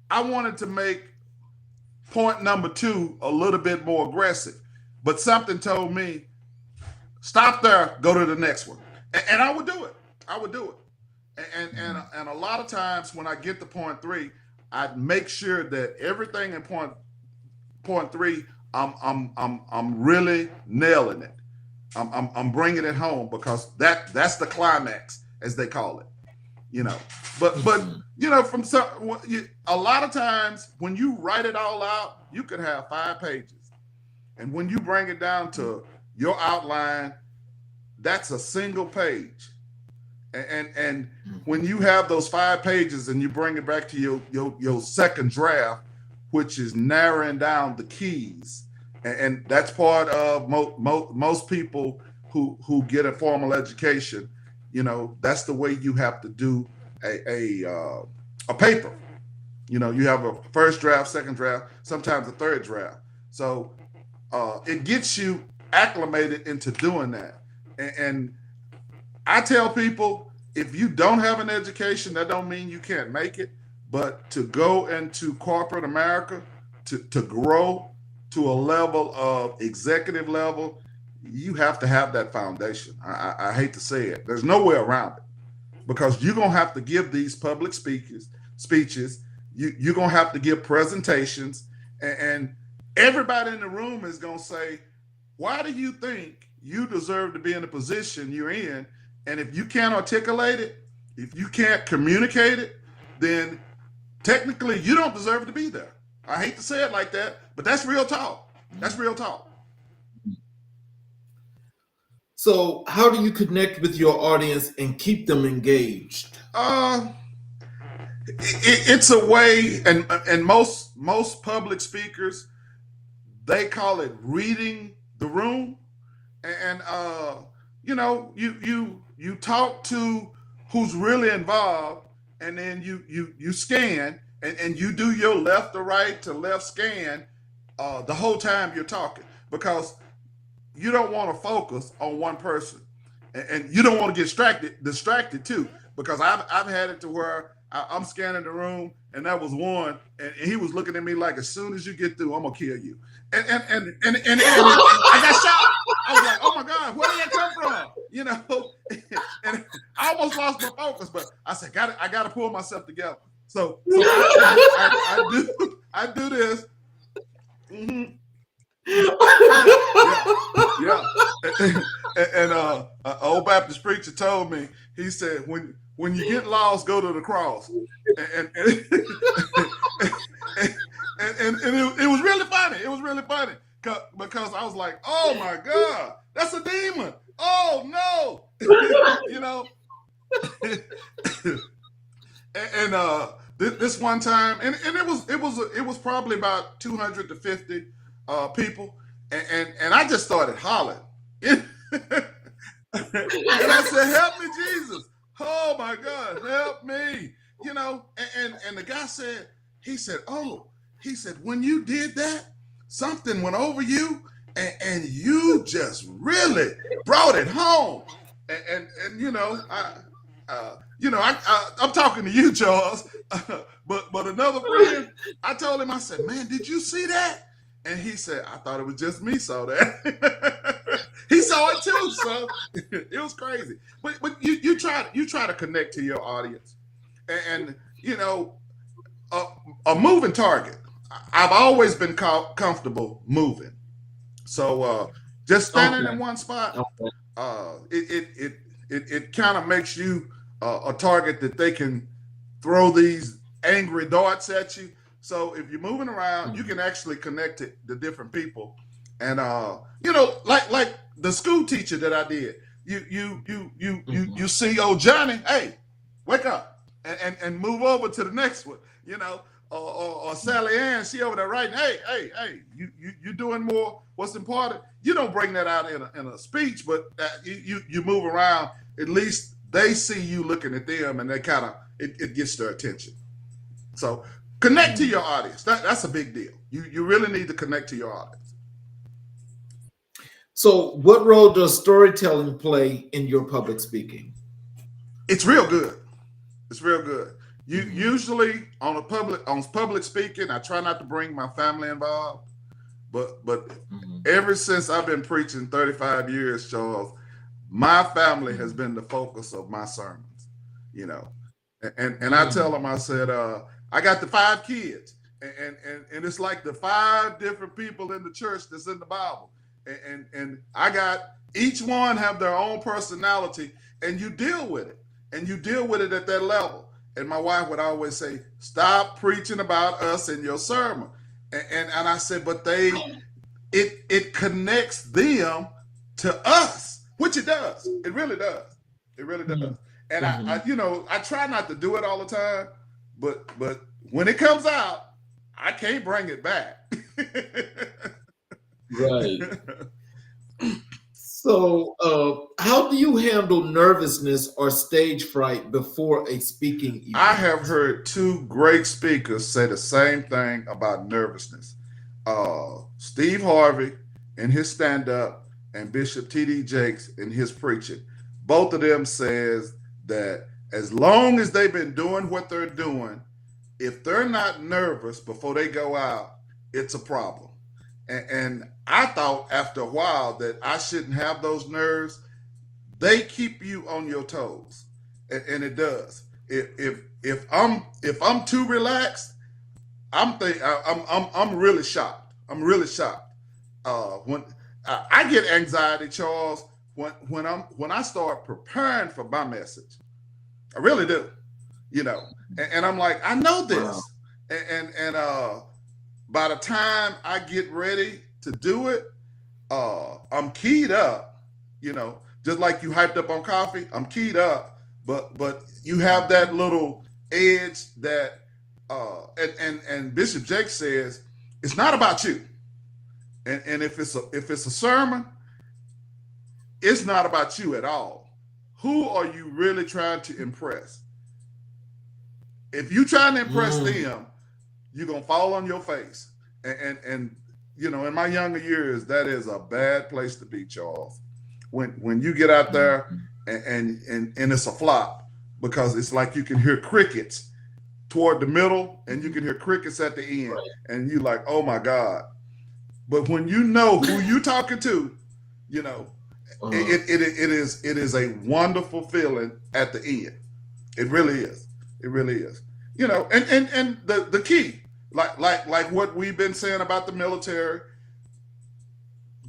I wanted to make point number 2 a little bit more aggressive," but something told me, "Stop there, go to the next one," and I would do it. I would do it. And a lot of times when I get to point 3, I make sure that everything in point 3, I'm really nailing it. I'm bringing it home because that's the climax, as they call it. You know, but you know, from some a lot of times when you write it all out, you could have 5 pages, and when you bring it down to your outline, that's a single page. And when you have those 5 pages and you bring it back to your second draft, which is narrowing down the keys, and that's part of most people who get a formal education. You know, that's the way you have to do a paper. You know, you have a first draft, second draft, sometimes a third draft. So it gets you acclimated into doing that. And I tell people, if you don't have an education, that don't mean you can't make it. But to go into corporate America, to grow to a level of executive level, you have to have that foundation. I hate to say it. There's no way around it, because you're going to have to give these public speeches. You're going to have to give presentations, and everybody in the room is going to say, why do you think you deserve to be in the position you're in? And if you can't articulate it, if you can't communicate it, then technically you don't deserve to be there. I hate to say it like that, but that's real talk. That's real talk. So how do you connect with your audience and keep them engaged? It's a way, and most public speakers, they call it reading the room. And you know, you talk to who's really involved, and then you scan, and you do your left to right to left scan the whole time you're talking, because you don't want to focus on one person, and you don't want to get distracted too, because I've had it to where I'm scanning the room, and that was one, and he was looking at me like, as soon as you get through, I'm gonna kill you, and I got shocked. I was like, oh my God, where did that come from? You know, and I almost lost my focus, but I said, I gotta pull myself together. So I do this. Mm-hmm. Yeah. And old Baptist preacher told me, he said, when you get lost, go to the cross. And it was really funny. It was really funny because I was like, oh my God, that's a demon. Oh no. You know. And this one time, and it was probably about 200 to 50 people, and I just started hollering. And I said, help me, Jesus. Oh my God, help me. You know, and the guy said, he said, when you did that, something went over you, and you just really brought it home. And you know, I'm talking to you, Charles, but another friend, I told him, I said, man, did you see that? And he said, I thought it was just me saw that. He saw it too, so it was crazy. But you try to connect to your audience, and you know, a moving target. I've always been comfortable moving, so just standing in one spot, it kind of makes you a target that they can throw these angry darts at you. So if you're moving around, you can actually connect to the different people. And you know, like the school teacher that I did, you see old Johnny, hey, wake up and move over to the next one, you know, or Sally Ann, she over there writing, hey, you doing more. What's important? You don't bring that out in a speech, but you move around. At least they see you looking at them, and they kind of it gets their attention. So connect to your audience. That's a big deal. You really need to connect to your audience. So what role does storytelling play in your public speaking? It's real good. It's real good. You usually on public speaking, I try not to bring my family involved, but ever since I've been preaching 35 years, Charles, my family has been the focus of my sermons, you know. And I tell them, I said, I got the 5 kids, and it's like the 5 different people in the church that's in the Bible. And I got each one have their own personality, and you deal with it, and you deal with it at that level. And my wife would always say, "Stop preaching about us in your sermon." And I said, but it connects them to us, which it does. It really does. It really does. Mm-hmm. And I try not to do it all the time, but when it comes out, I can't bring it back. Right. So, how do you handle nervousness or stage fright before a speaking event? I have heard two great speakers say the same thing about nervousness. Steve Harvey in his stand-up and Bishop T.D. Jakes in his preaching. Both of them says that as long as they've been doing what they're doing, if they're not nervous before they go out, it's a problem. And I thought after a while that I shouldn't have those nerves. They keep you on your toes, and it does. If I'm too relaxed, I'm really shocked. I'm really shocked. When I get anxiety, Charles, when I start preparing for my message, I really do. And I'm like, I know this, wow. and by the time I get ready to do it, I'm keyed up, just like you hyped up on coffee, I'm keyed up, but you have that little edge that, and Bishop Jake says, it's not about you. And if it's a sermon, it's not about you at all. Who are you really trying to impress? If you're trying to impress them, you're going to fall on your face. And in my younger years, that is a bad place to be, Charles. When you get out there and it's a flop, because it's like you can hear crickets toward the middle and you can hear crickets at the end, and you're like, oh my God. But when you know who you're talking to, it is a wonderful feeling at the end. It really is. It really is. And the key, like what we've been saying about the military,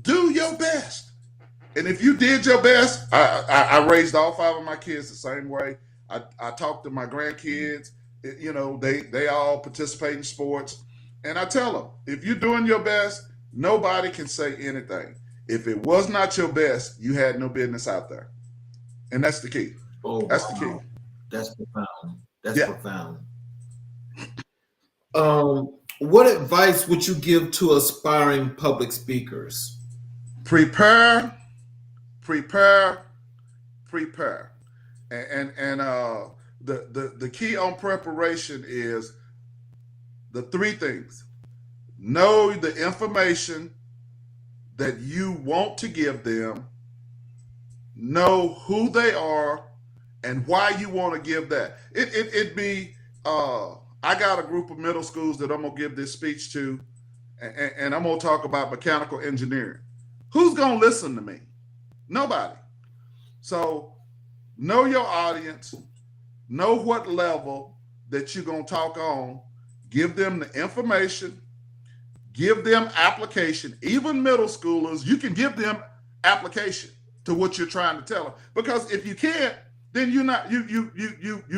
do your best. And if you did your best, I raised all 5 of my kids the same way. I talked to my grandkids, they all participate in sports. And I tell them, if you're doing your best, nobody can say anything. If it was not your best, you had no business out there. And that's the key. Oh, that's the key. That's profound. That's profound. What advice would you give to aspiring public speakers? Prepare. And the key on preparation is the 3 things. Know the information that you want to give them, know who they are, and why you want to give that. It'd be, I got a group of middle schools that I'm going to give this speech to, and I'm going to talk about mechanical engineering. Who's going to listen to me? Nobody. So know your audience, know what level that you're going to talk on, give them the information, give them application. Even middle schoolers, you can give them application to what you're trying to tell them. Because if you can't, then you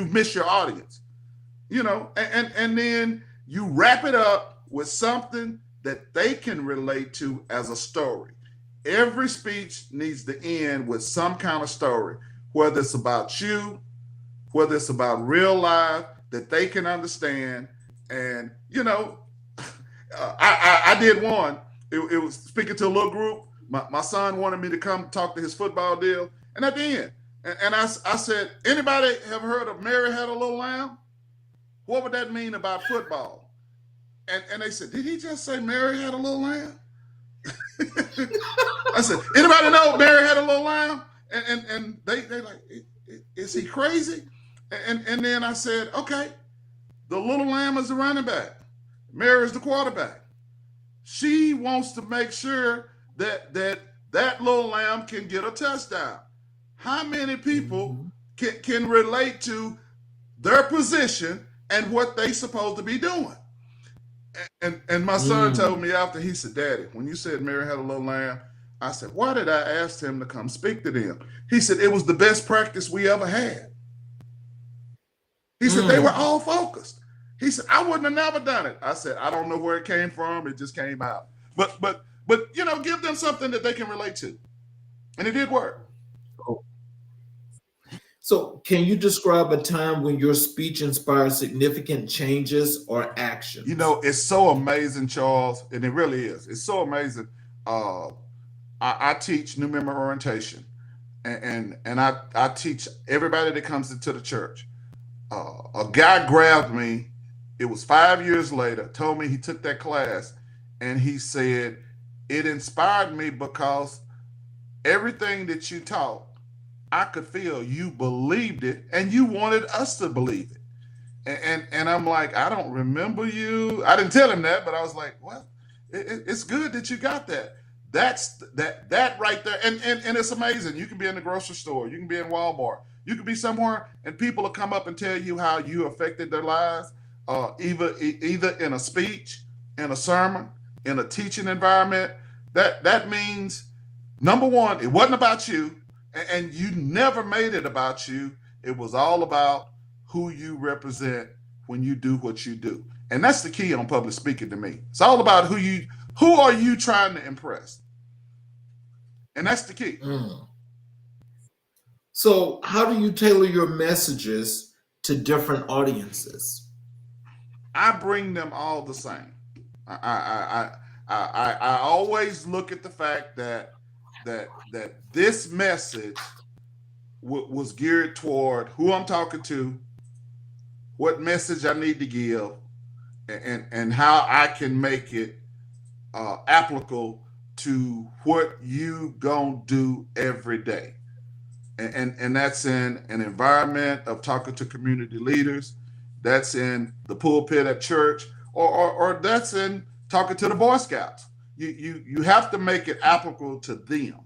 miss your audience. And then you wrap it up with something that they can relate to as a story. Every speech needs to end with some kind of story, whether it's about you, whether it's about real life that they can understand. And, I did one. It was speaking to a little group. My son wanted me to come talk to his football deal. And at the end, and I said, anybody have heard of Mary Had a Little Lamb? What would that mean about football? And they said, did he just say Mary had a little lamb? I said, anybody know Mary Had a Little Lamb? And they like, is he crazy? And then I said, okay, the little lamb is the running back. Mary is the quarterback. She wants to make sure that little lamb can get a touchdown. How many people can relate to their position and what they supposed to be doing? And my son told me after, he said, Daddy, when you said Mary had a little lamb, I said, why did I ask him to come speak to them? He said, it was the best practice we ever had. He said, they were all focused. He said, I wouldn't have never done it. I said, I don't know where it came from. It just came out. But you know, give them something that they can relate to. And it did work. So can you describe a time when your speech inspired significant changes or actions? You know, it's so amazing, Charles, and it really is. It's so amazing. I teach new member orientation, and I teach everybody that comes into the church. A guy grabbed me. It was 5 years later, told me he took that class, and he said, it inspired me because everything that you taught, I could feel you believed it and you wanted us to believe it. And I'm like, I don't remember you. I didn't tell him that, but I was like, well, it's good that you got that. That's that right there. And it's amazing. You can be in the grocery store. You can be in Walmart. You can be somewhere and people will come up and tell you how you affected their lives, either in a speech, in a sermon, in a teaching environment. That means, number one, it wasn't about you. And you never made it about you. It was all about who you represent when you do what you do. And that's the key on public speaking to me. It's all about who are you trying to impress? And that's the key. So how do you tailor your messages to different audiences? I bring them all the same. I always look at the fact that this message was geared toward who I'm talking to, what message I need to give, and how I can make it applicable to what you gonna do every day. And that's in an environment of talking to community leaders, that's in the pulpit at church, or that's in talking to the Boy Scouts. You have to make it applicable to them.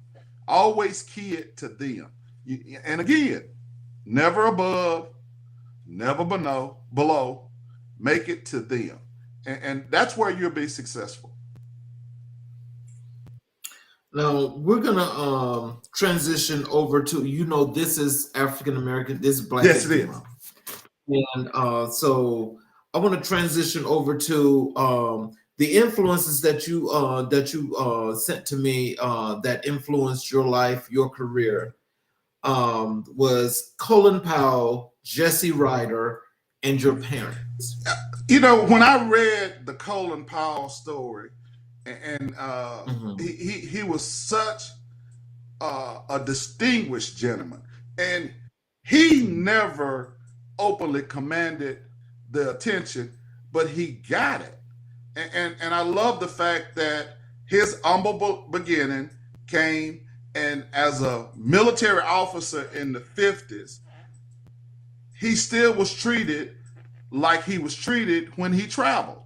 Always key it to them. And again, never above, never below. Make it to them. And that's where you'll be successful. Now we're gonna transition over to, this is African American, this is Black History Month. And so I want to transition over to the influences that you sent to me that influenced your life, your career, was Colin Powell, Jesse Ryder, and your parents. You know, when I read the Colin Powell story, and he was such a distinguished gentleman, and he never openly commanded the attention, but he got it. And I love the fact that his humble beginning came, and as a military officer in the 50s, he still was treated like he was treated when he traveled.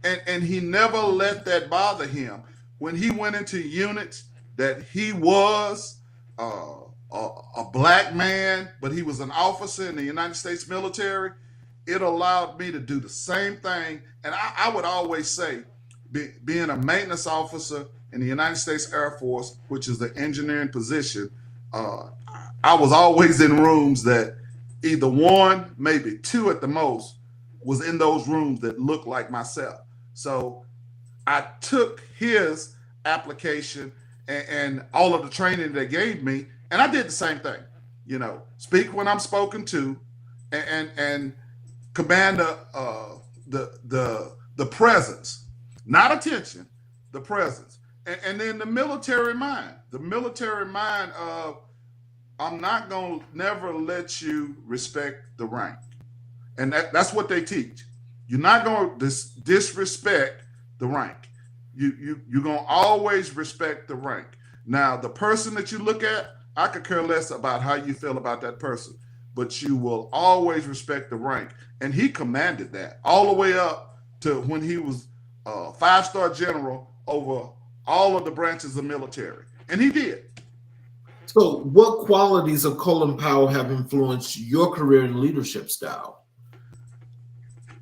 And he never let that bother him. When he went into units that he was a black man, but he was an officer in the United States military, it allowed me to do the same thing. And I would always say, being a maintenance officer in the United States Air Force, which is the engineering position, I was always in rooms that either one, maybe two at the most, was in those rooms that looked like myself. So I took his application and all of the training they gave me, and I did the same thing. You know, speak when I'm spoken to, and command the presence, not attention, the presence. And then the military mind of, I'm not going to never let you respect the rank. And that's what they teach. You're not going to disrespect the rank. You're going to always respect the rank. Now, the person that you look at, I could care less about how you feel about that person, but you will always respect the rank. And he commanded that all the way up to when he was a 5-star general over all of the branches of military. And he did. So what qualities of Colin Powell have influenced your career and leadership style?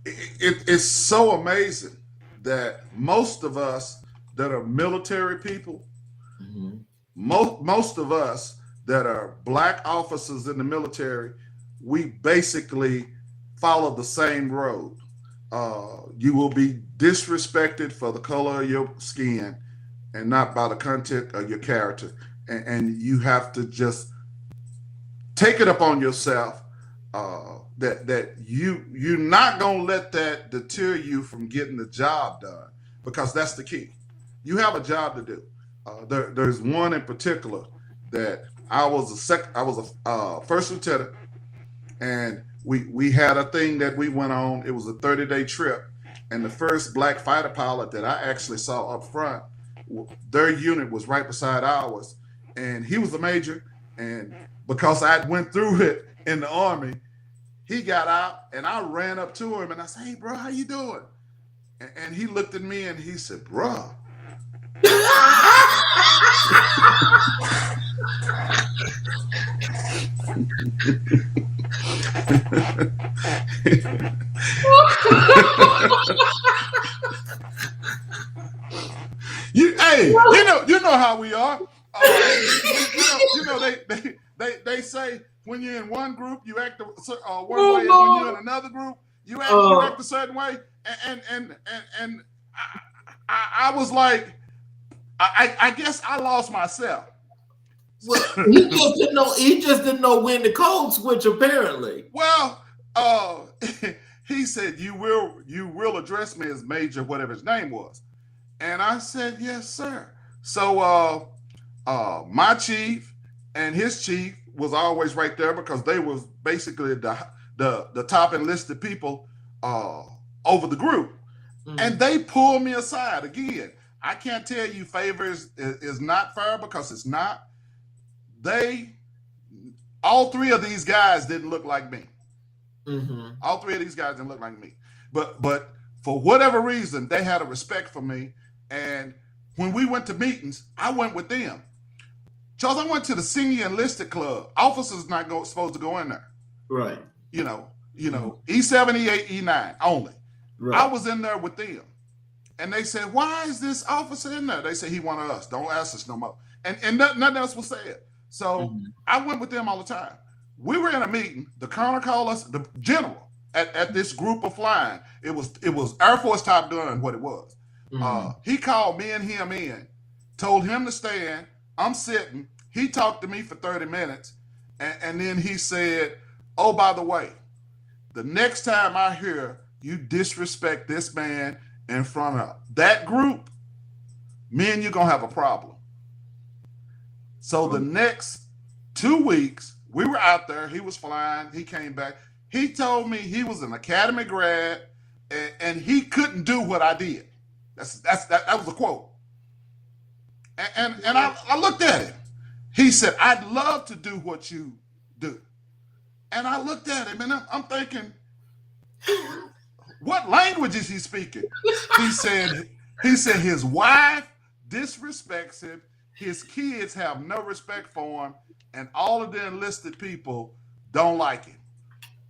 It's so amazing that most of us that are military people, most of us that are black officers in the military, we basically follow the same road. You will be disrespected for the color of your skin and not by the content of your character. And you have to just take it upon yourself that you're not gonna let that deter you from getting the job done, because that's the key. You have a job to do. There's one in particular that I was a first lieutenant, and we had a thing that we went on. It was a 30-day trip, and the first black fighter pilot that I actually saw up front, their unit was right beside ours, and he was a major. And because I went through it in the Army, he got out, and I ran up to him, and I said, "Hey, bro, how you doing?" And he looked at me, and he said, "Bro." You know how we are. They say when you're in one group you act one way, and when you're in another group you act a certain way. And I was like, I guess I lost myself. Well, he just didn't know when the code switch, apparently. Well, he said, you will address me as Major, whatever his name was. And I said, "Yes, sir." So my chief and his chief was always right there, because they was basically the top enlisted people over the group. Mm-hmm. And they pulled me aside. Again, I can't tell you favor is not fair, because it's not. All three of these guys didn't look like me. Mm-hmm. All three of these guys didn't look like me. But for whatever reason, they had a respect for me. And when we went to meetings, I went with them. Charles, I went to the senior enlisted club. Officers not supposed to go in there. Right. E7, E8, E9 only. Right. I was in there with them. And they said, "Why is this officer in there?" They said, "He wanted us. Don't ask us no more." And nothing else was said. So I went with them all the time. We were in a meeting. The colonel called us, the general, at this group of flying. It was Air Force Top Gun, what it was. He called me and him in, told him to stand. I'm sitting. He talked to me for 30 minutes. And then he said, "Oh, by the way, the next time I hear you disrespect this man in front of that group, me and you gonna have a problem." So the next 2 weeks, we were out there. He was flying. He came back. He told me he was an academy grad, and he couldn't do what I did. That was a quote. And I looked at him. He said, "I'd love to do what you do." And I looked at him, and I'm thinking, what language is he speaking? He said his wife disrespects him, his kids have no respect for him, and all of the enlisted people don't like him.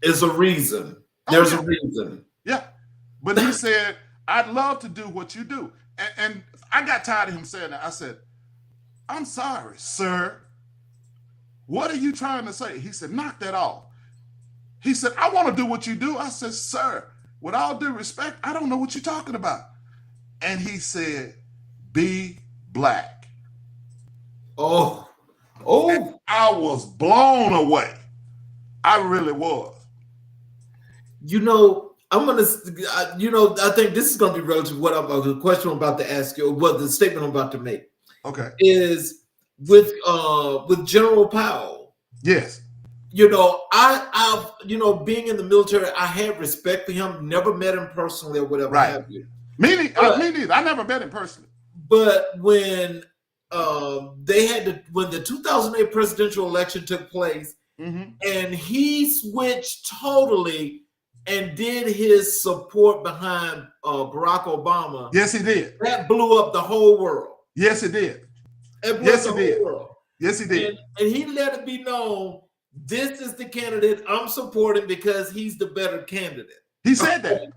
It's a reason. There's a reason. Yeah. But he said, "I'd love to do what you do." And I got tired of him saying that. I said, "I'm sorry, sir. What are you trying to say?" He said, "Knock that off." He said, "I want to do what you do." I said, "Sir, with all due respect, I don't know what you're talking about." And he said, "Be black." Oh. And I was blown away. I really was. I think this is going to be relative to the question I'm about to ask you, or what the statement I'm about to make. Okay. Is with General Powell. Yes. I being in the military, I had respect for him. Never met him personally or whatever. Right. Have you. Me neither. I never met him personally. But when when the 2008 presidential election took place, and he switched totally and did his support behind Barack Obama. Yes, he did. That blew up the whole world. Yes, it did. Yes, he did. Yes, he did. And he let it be known, this is the candidate I'm supporting because he's the better candidate. He said that.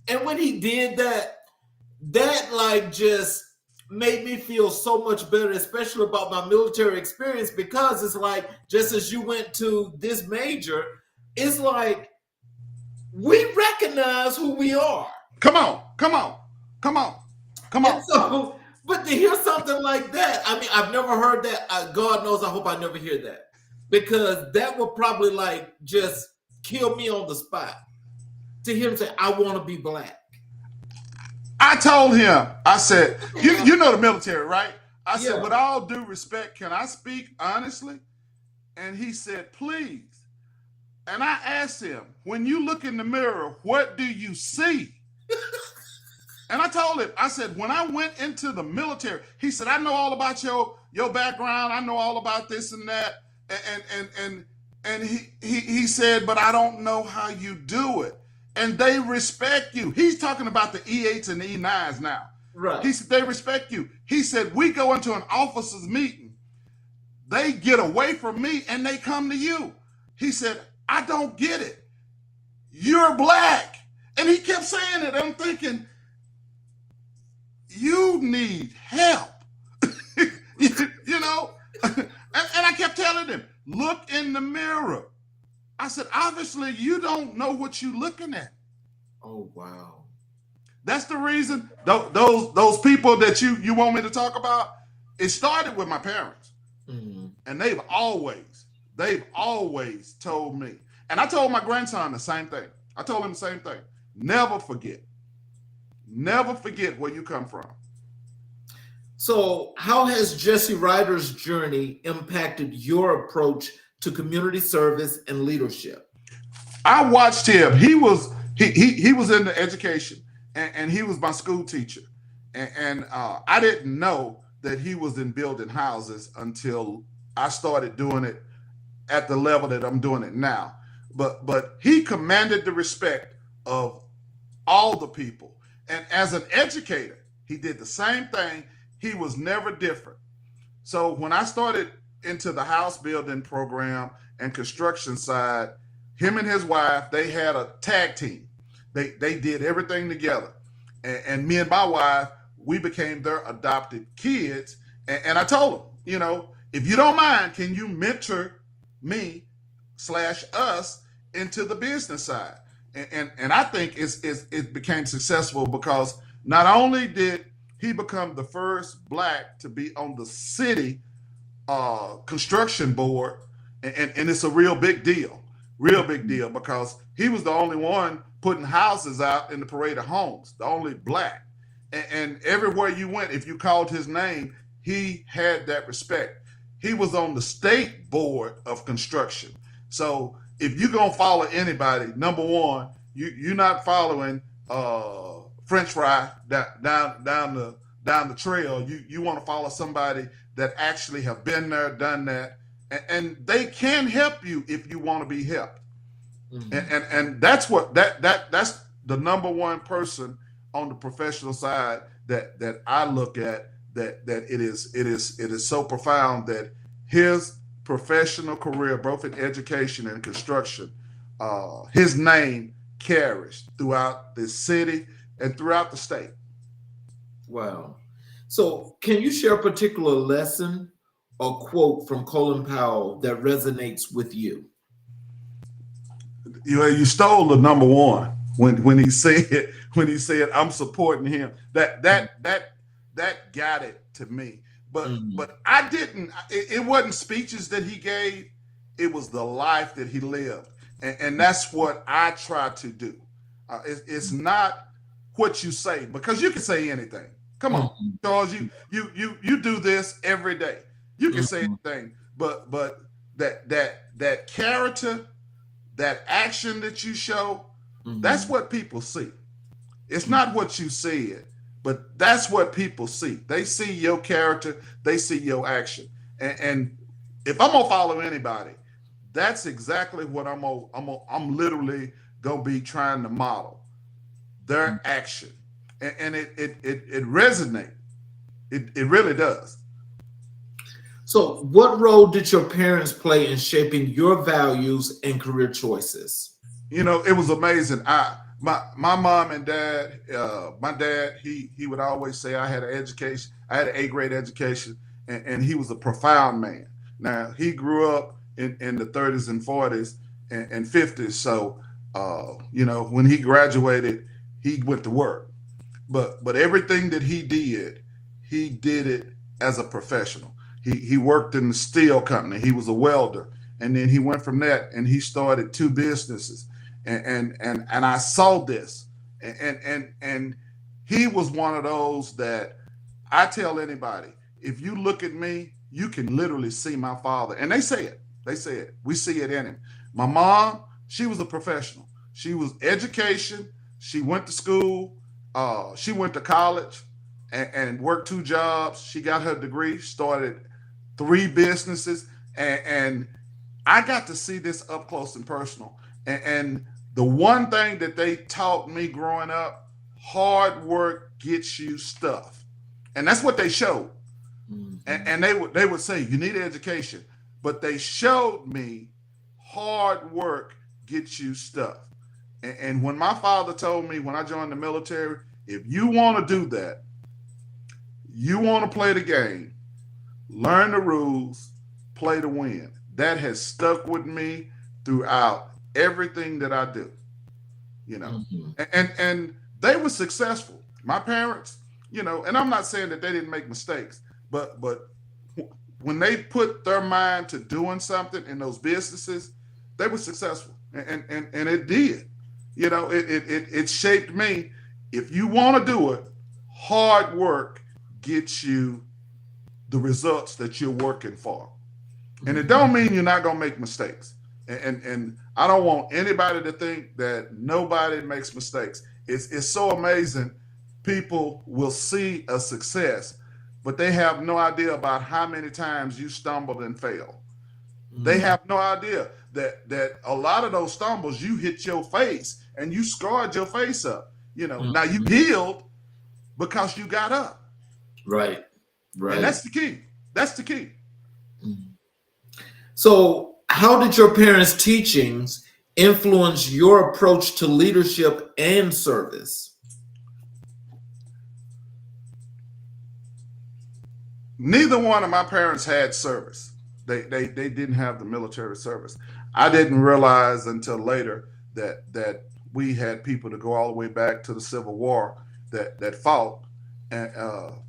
And when he did that just made me feel so much better, especially about my military experience, because it's like, just as you went to this major, it's like we recognize who we are. Come on, come on, come on, come on. And so, but to hear something like that, I mean, I've never heard that. God knows, I hope I never hear that, because that would probably like just kill me on the spot. To hear him say, I want to be black. I told him, I said, you know the military, right? I said, Yeah. with all due respect, can I speak honestly? And he said, please. And I asked him, when you look in the mirror, what do you see? And I told him, I said, when I went into the military, he said, I know all about your background. I know all about this and that. And he said, but I don't know how you do it. And they respect you. He's talking about the E8s and the E9s now. Right. He said, they respect you. He said, we go into an officers meeting. They get away from me and they come to you. He said, I don't get it. You're black. And he kept saying it. I'm thinking, you need help. you know? and I kept telling him, look in the mirror. I said, obviously, you don't know what you're looking at. Oh, wow. That's the reason those people that you want me to talk about, it started with my parents. Mm-hmm. And they've always told me. And I told my grandson the same thing. I told him the same thing. Never forget. Never forget where you come from. So how has Jesse Ryder's journey impacted your approach to community service and leadership? I watched him. He was in the education, and he was my school teacher. And I didn't know that he was in building houses until I started doing it at the level that I'm doing it now. But he commanded the respect of all the people. And as an educator, he did the same thing. He was never different. So when I started into the house building program and construction side, him and his wife, they had a tag team. They did everything together. And me and my wife, we became their adopted kids. And I told them, you know, if you don't mind, can you mentor me / us into the business side? And I think it became successful because not only did he become the first black to be on the city construction board, and it's a real big deal because he was the only one putting houses out in the parade of homes, the only black. And everywhere you went, if you called his name, he had that respect. He was on the state board of construction. So if you're gonna follow anybody, number one, you're not following French fry down the trail. You want to follow somebody that actually have been there, done that, and they can help you if you want to be helped. Mm-hmm. And that's what that's the number one person on the professional side that I look at, that it is so profound that his professional career, both in education and construction, his name carries throughout the city and throughout the state. Wow. So can you share a particular lesson or quote from Colin Powell that resonates with you? You stole the number one when he said I'm supporting him. That got it to me. But I didn't. It wasn't speeches that he gave. It was the life that he lived, and that's what I try to do. It's not what you say, because you can say anything. Come on, Charles. You do this every day. You can say anything, but that character, that action that you show, that's what people see. It's not what you said, but that's what people see. They see your character, they see your action. And if I'm gonna follow anybody, that's exactly what I'm literally gonna be trying to model their action. And it resonates. It really does. So what role did your parents play in shaping your values and career choices? You know, it was amazing. My mom and dad, my dad, he would always say I had an education. I had an 8th grade education, and he was a profound man. Now, he grew up in the 30s and 40s and 50s. So, when he graduated, he went to work. But everything that he did it as a professional. He worked in the steel company. He was a welder. And then he went from that and he started 2 businesses. And I saw this. And he was one of those that I tell anybody, if you look at me, you can literally see my father. And they say it. We see it in him. My mom, she was a professional. She was education. She went to school. She went to college and worked 2 jobs. She got her degree, started 3 businesses. And I got to see this up close and personal. And the one thing that they taught me growing up, hard work gets you stuff. And that's what they showed. And they would say, you need an education. But they showed me hard work gets you stuff. And when my father told me when I joined the military, if you want to do that, you want to play the game, learn the rules, play to win. That has stuck with me throughout everything that I do, and they were successful. My parents, and I'm not saying that they didn't make mistakes, but when they put their mind to doing something in those businesses, they were successful, and it did. It shaped me. If you want to do it, hard work gets you the results that you're working for. And it don't mean you're not gonna make mistakes. And I don't want anybody to think that nobody makes mistakes. It's so amazing. People will see a success, but they have no idea about how many times you stumbled and failed. They have no idea that a lot of those stumbles, you hit your face and you scarred your face up. Now you healed because you got up. Right. And that's the key. So how did your parents' teachings influence your approach to leadership and service? Neither one of my parents had service. They didn't have the military service. I didn't realize until later that we had people to go all the way back to the Civil War that fought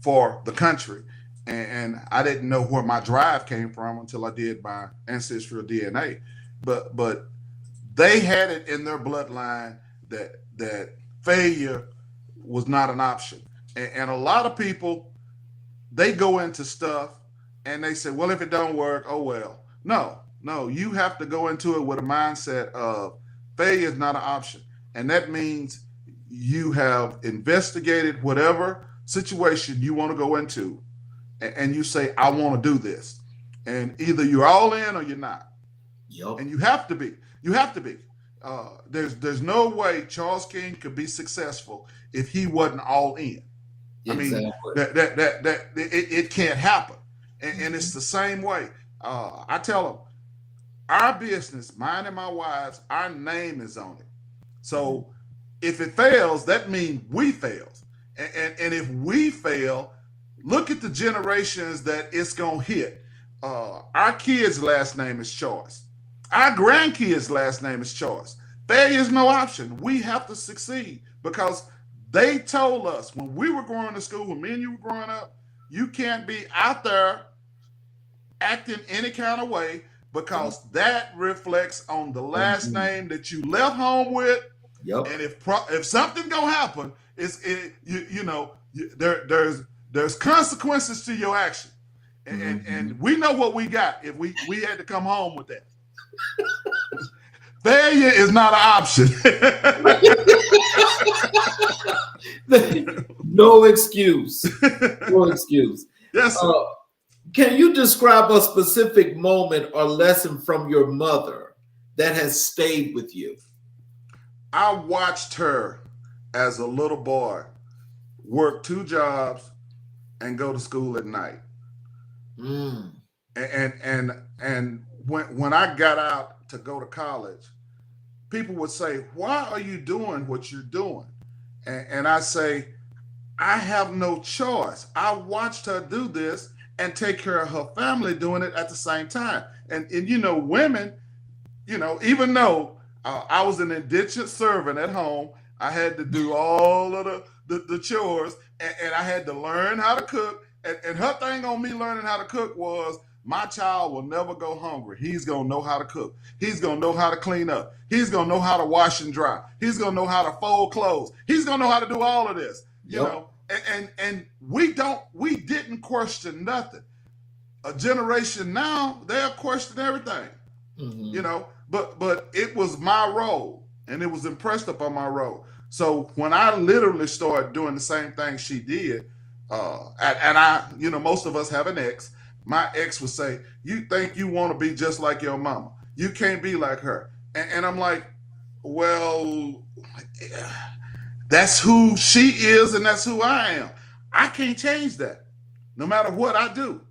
for the country. And I didn't know where my drive came from until I did my ancestral DNA. But they had it in their bloodline that failure was not an option. And a lot of people, they go into stuff and they say, well, if it don't work, oh well. No, you have to go into it with a mindset of failure is not an option. And that means you have investigated whatever situation you want to go into, and you say, I want to do this. And either you're all in or you're not. Yep. And you have to be. There's no way Charles King could be successful if he wasn't all in. Exactly. I mean, it can't happen. And it's the same way. I tell them, our business, mine and my wife's, our name is on it. So if it fails, that means we failed. And if we fail, look at the generations that it's going to hit. Our kids' last name is Choice. Our grandkids' last name is Choice. Failure is no option. We have to succeed because they told us when we were going to school, when me and you were growing up, you can't be out there acting any kind of way because that reflects on the last name that you left home with. Yep. And if something gonna happen, there's consequences to your action, and we know what we got if we had to come home with that. Failure is not an option. No excuse. No excuse. Yes, sir. Can you describe a specific moment or lesson from your mother that has stayed with you? I watched her as a little boy work 2 jobs and go to school at night. And when I got out to go to college, people would say, why are you doing what you're doing? And I say, I have no choice. I watched her do this and take care of her family doing it at the same time. And you know, women, you know, even though I was an indentured servant at home, I had to do all of the chores, and I had to learn how to cook. And her thing on me learning how to cook was, my child will never go hungry. He's going to know how to cook. He's going to know how to clean up. He's going to know how to wash and dry. He's going to know how to fold clothes. He's going to know how to do all of this, you know. And we didn't question nothing. A generation now, they'll question everything, you know. But it was my role, and it was impressed upon my role. So when I literally started doing the same thing she did, and I, you know, most of us have an ex. My ex would say, "You think you want to be just like your mama? You can't be like her." And I'm like, well, that's who she is, and that's who I am. I can't change that, no matter what I do.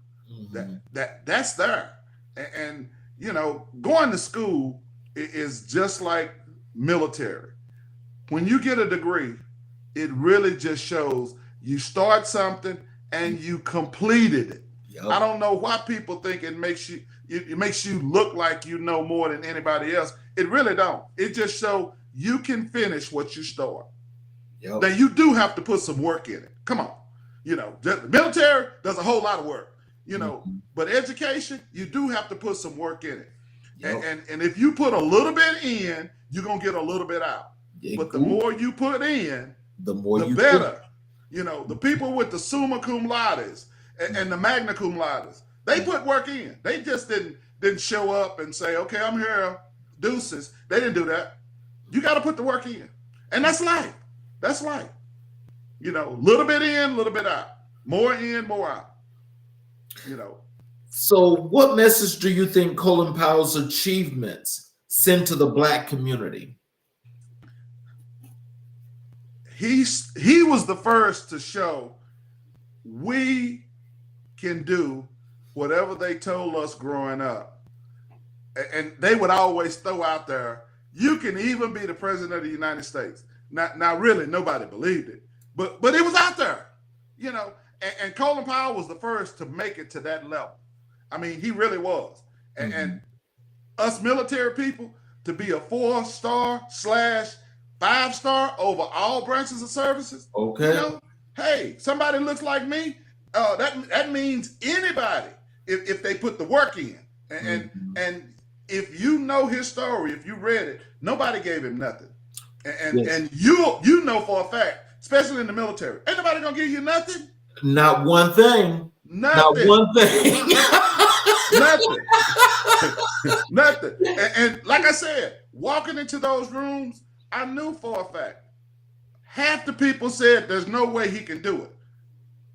That's there. And you know, going to school is just like military. When you get a degree, it really just shows you start something and you completed it. I don't know why people think it makes you look like you know more than anybody else. It really don't. It just shows you can finish what you start. Now you do have to put some work in it. Come on. You know, the military does a whole lot of work, you know, but education, you do have to put some work in it. And if you put a little bit in, you're going to get a little bit out. But the more you put in, the better. You know, the people with the summa cum laudes and the magna cum laudes, they put work in. They just didn't show up and say, okay, I'm here, deuces. They didn't do that. You got to put the work in. And that's life. That's life. You know, a little bit in, a little bit out. More in, more out. You know. So what message do you think Colin Powell's achievements send to the Black community? He was the first to show we can do whatever they told us growing up. And they would always throw out there, you can even be the president of the United States. Now really, nobody believed it. But it was out there, you know. And Colin Powell was the first to make it to that level. I mean, he really was. And us military people, to be a 4-star / 5-star over all branches of services. Okay. You know, hey, somebody looks like me. That means anybody if they put the work in. And if you know his story, if you read it, nobody gave him nothing. And you know for a fact, especially in the military, ain't nobody gonna give you nothing. Not one thing. Nothing. Not one thing. Nothing. And like I said, walking into those rooms, I knew for a fact, half the people said there's no way he can do it.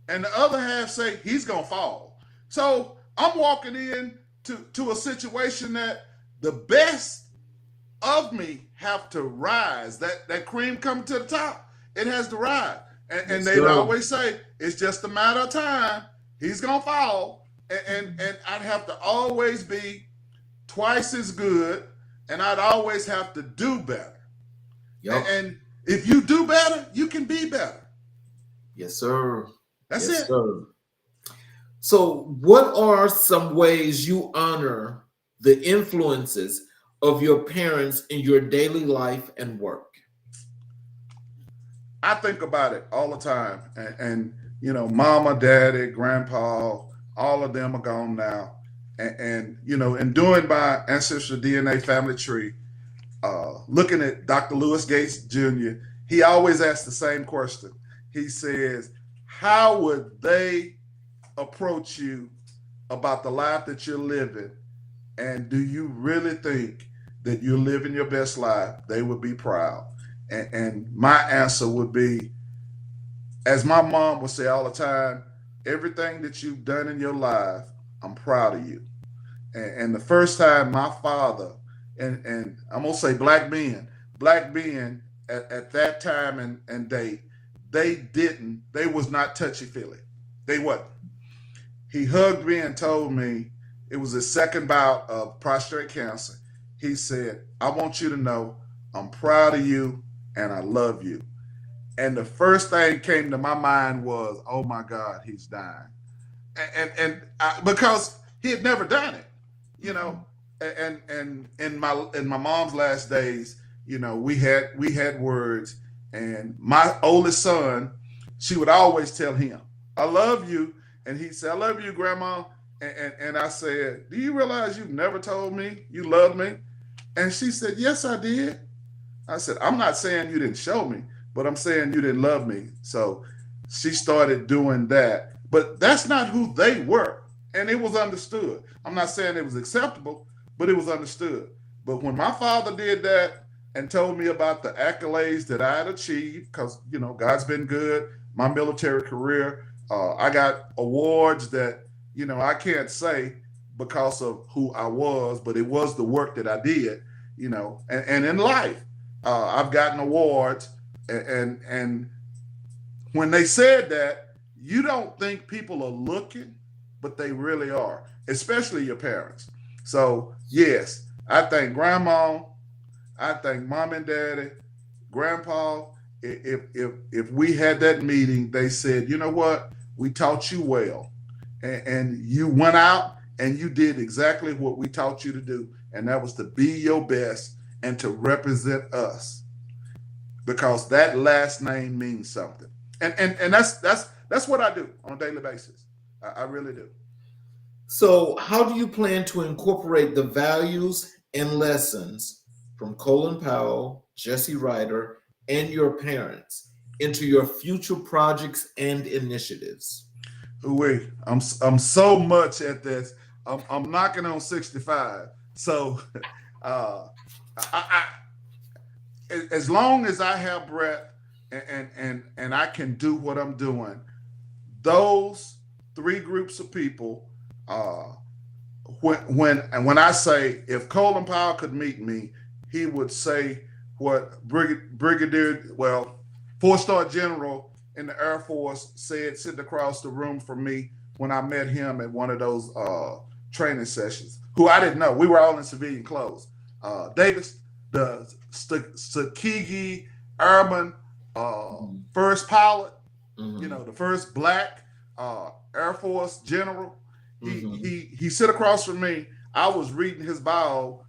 And the other half say he's going to fall. So I'm walking in to a situation that the best of me have to rise. That cream coming to the top, it has to rise. And they'd always say, it's just a matter of time. He's going to fall. And I'd have to always be twice as good, and I'd always have to do better. And if you do better, you can be better. Yes, sir. That's it. Sir. So what are some ways you honor the influences of your parents in your daily life and work? I think about it all the time. And you know, mama, daddy, grandpa, all of them are gone now. And you know, in doing my ancestral DNA family tree, looking at Dr. Lewis Gates Jr., he always asks the same question. He says, how would they approach you about the life that you're living? And do you really think that you're living your best life? They would be proud. And my answer would be, as my mom would say all the time, everything that you've done in your life, I'm proud of you. And the first time my father, and I'm going to say black men at that time and date, they was not touchy-feely. They wasn't. He hugged me and told me, it was his second bout of prostate cancer. He said, I want you to know I'm proud of you and I love you. And the first thing came to my mind was, oh my God, he's dying. Because he had never done it, you know. And in my mom's last days, you know, we had words, and my oldest son, she would always tell him, I love you. And he said, I love you, Grandma. And I said, do you realize you never told me you loved me? And she said, yes, I did. I said, I'm not saying you didn't show me, but I'm saying you didn't love me. So she started doing that. But that's not who they were. And it was understood. I'm not saying it was acceptable, but it was understood. But when my father did that and told me about the accolades that I had achieved, because, you know, God's been good, my military career, I got awards that, you know, I can't say because of who I was, but it was the work that I did, you know, and in life, I've gotten awards. And when they said that, you don't think people are looking, but they really are, especially your parents. So yes, I thank Grandma, I thank Mom and Daddy, Grandpa. If we had that meeting, they said, you know what, we taught you well, and you went out and you did exactly what we taught you to do, and that was to be your best and to represent us, because that last name means something. And that's what I do on a daily basis. I really do. So, how do you plan to incorporate the values and lessons from Colin Powell, Jesse Ryder, and your parents into your future projects and initiatives? Wait, I'm so much at this. I'm knocking on 65. So, I as long as I have breath and I can do what I'm doing, those three groups of people. When I say, if Colin Powell could meet me, he would say what Brigadier, well, 4-star General in the Air Force said sitting across the room from me when I met him at one of those training sessions, who I didn't know. We were all in civilian clothes. Davis, the Tuskegee Airman first pilot, you know, the first black Air Force general. He sit across from me. I was reading his bio.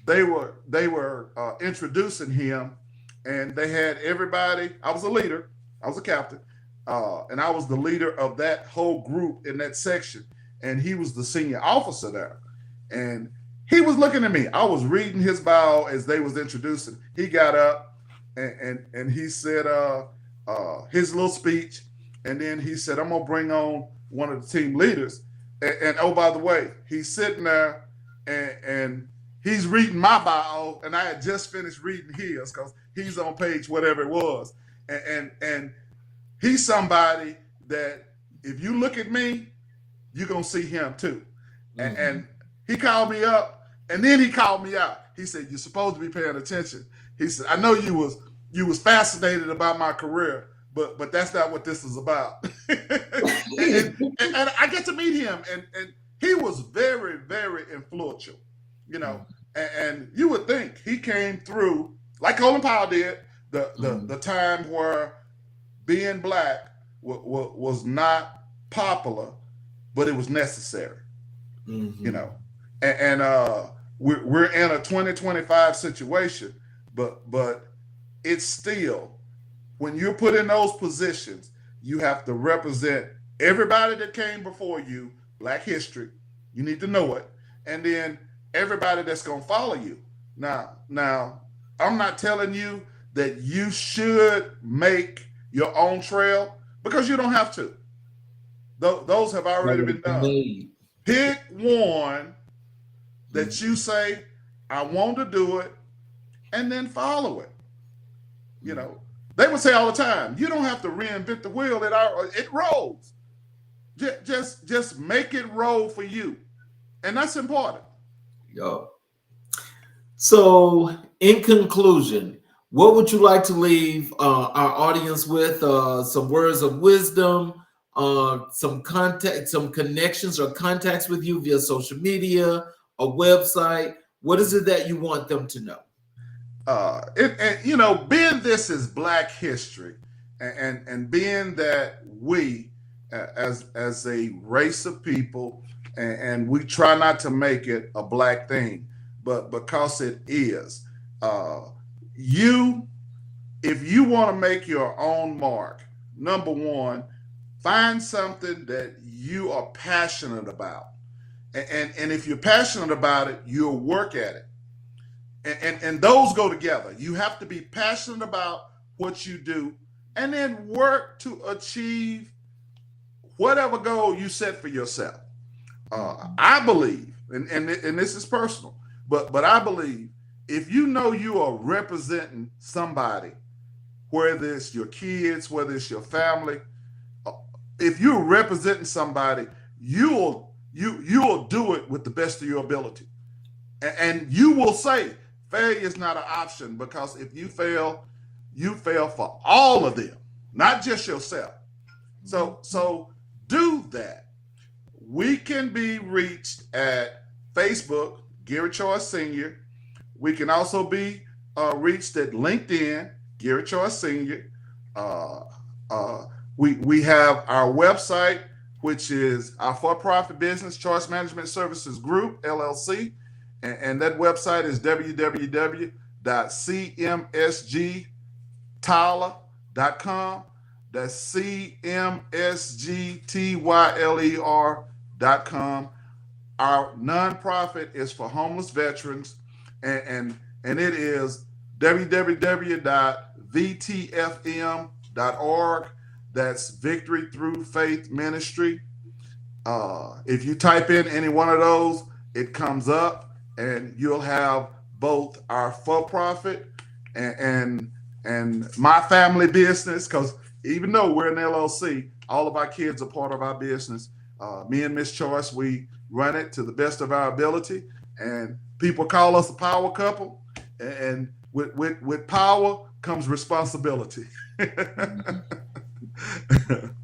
They were introducing him, and they had everybody. I was a leader. I was a captain, and I was the leader of that whole group in that section. And he was the senior officer there, and he was looking at me. I was reading his bio as they was introducing. He got up and he said his little speech, and then he said, "I'm gonna bring on one of the team leaders." And oh, by the way, he's sitting there and he's reading my bio, and I had just finished reading his because he's on page whatever it was. And he's somebody that if you look at me, you're gonna see him too. And he called me up, and then he called me out. He said, "You're supposed to be paying attention." He said, "I know you was fascinated about my career, but that's not what this is about." and I get to meet him, and he was very, very influential, you know. And you would think he came through like Colin Powell did, the time where being black was not popular, but it was necessary, you know. And we're in a 2025 situation, but it's still, when you're put in those positions, you have to represent everybody that came before you, Black history. You need to know it. And then everybody that's going to follow you. Now, I'm not telling you that you should make your own trail, because you don't have to. Those have already been done. Pick one that you say, I want to do it, and then follow it. You know, they would say all the time, you don't have to reinvent the wheel. It rolls. Just make it roll for you. And that's important. Yo. So, in conclusion, what would you like to leave our audience with? Some words of wisdom, some contact, some connections or contacts with you via social media, a website. What is it that you want them to know? And you know, being this is Black history, and being that we as a race of people, and we try not to make it a black thing, but because it is, if you want to make your own mark, number one, find something that you are passionate about. And if you're passionate about it, you'll work at it. And those go together. You have to be passionate about what you do and then work to achieve whatever goal you set for yourself. I believe, and this is personal, but I believe if you know you are representing somebody, whether it's your kids, whether it's your family, if you're representing somebody, you'll do it with the best of your ability. And you will say failure is not an option, because if you fail for all of them, not just yourself. So do that. We can be reached at Facebook, Gary Choice Sr. We can also be reached at LinkedIn, Gary Choice Sr. We have our website, which is our for-profit business, Choice Management Services Group, LLC. And that website is www.cmsgtyler.com. That's CMSGTYLER.com. Our nonprofit is for homeless veterans, and it is www.vtfm.org. That's Victory Through Faith Ministry. If you type in any one of those, it comes up, and you'll have both our for-profit and my family business, because even though we're an LLC, all of our kids are part of our business. Me and Miss Choice, we run it to the best of our ability, and people call us a power couple, and with power comes responsibility.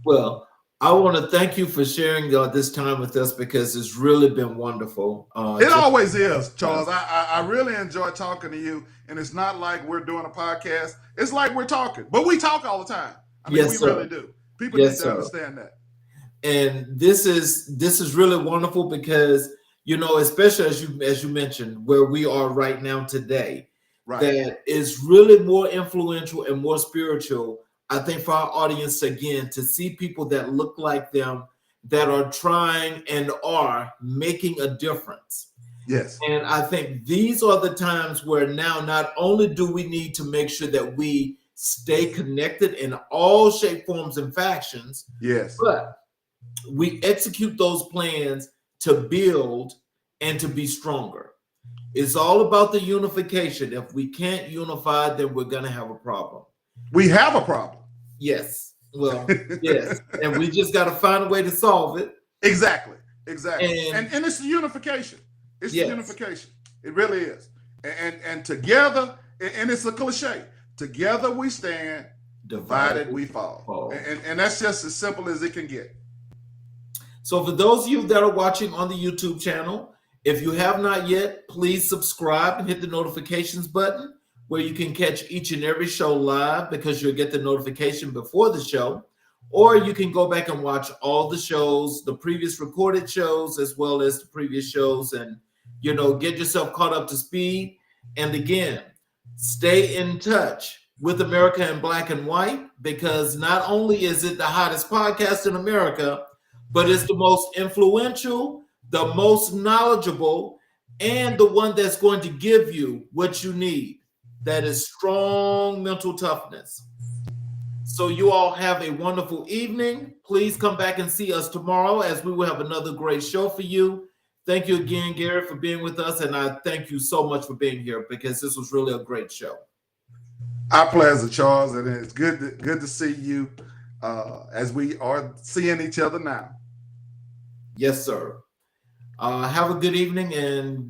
Well, I want to thank you for sharing this time with us, because it's really been wonderful. It always is, Charles. I really enjoy talking to you, and it's not like we're doing a podcast. It's like we're talking, but we talk all the time. I mean, we really do. People need to understand that. And this is really wonderful, because, especially as you mentioned, where we are right now today, right, that is really more influential and more spiritual, I think, for our audience, again, to see people that look like them, that are trying and are making a difference. Yes. And I think these are the times where now not only do we need to make sure that we stay connected in all shape, forms, and factions, yes, but we execute those plans to build and to be stronger. It's all about the unification. If we can't unify, then we're going to have a problem. We have a problem. Yes. Well, yes. And we just got to find a way to solve it. Exactly. And it's the unification. It's the unification. It really is. And together, and it's a cliche, together we stand, divided we fall. And that's just as simple as it can get. So for those of you that are watching on the YouTube channel, if you have not yet, please subscribe and hit the notifications button, where you can catch each and every show live, because you'll get the notification before the show. Or you can go back and watch all the shows, the previous recorded shows, as well as the previous shows, and, get yourself caught up to speed. And again, stay in touch with America in Black and White, because not only is it the hottest podcast in America, but it's the most influential, the most knowledgeable, and the one that's going to give you what you need. That is strong mental toughness. So you all have a wonderful evening. Please come back and see us tomorrow, as we will have another great show for you. Thank you again, Gary, for being with us. And I thank you so much for being here, because this was really a great show. Our pleasure, Charles. And it's good to see you as we are seeing each other now. Yes, sir. Have a good evening, and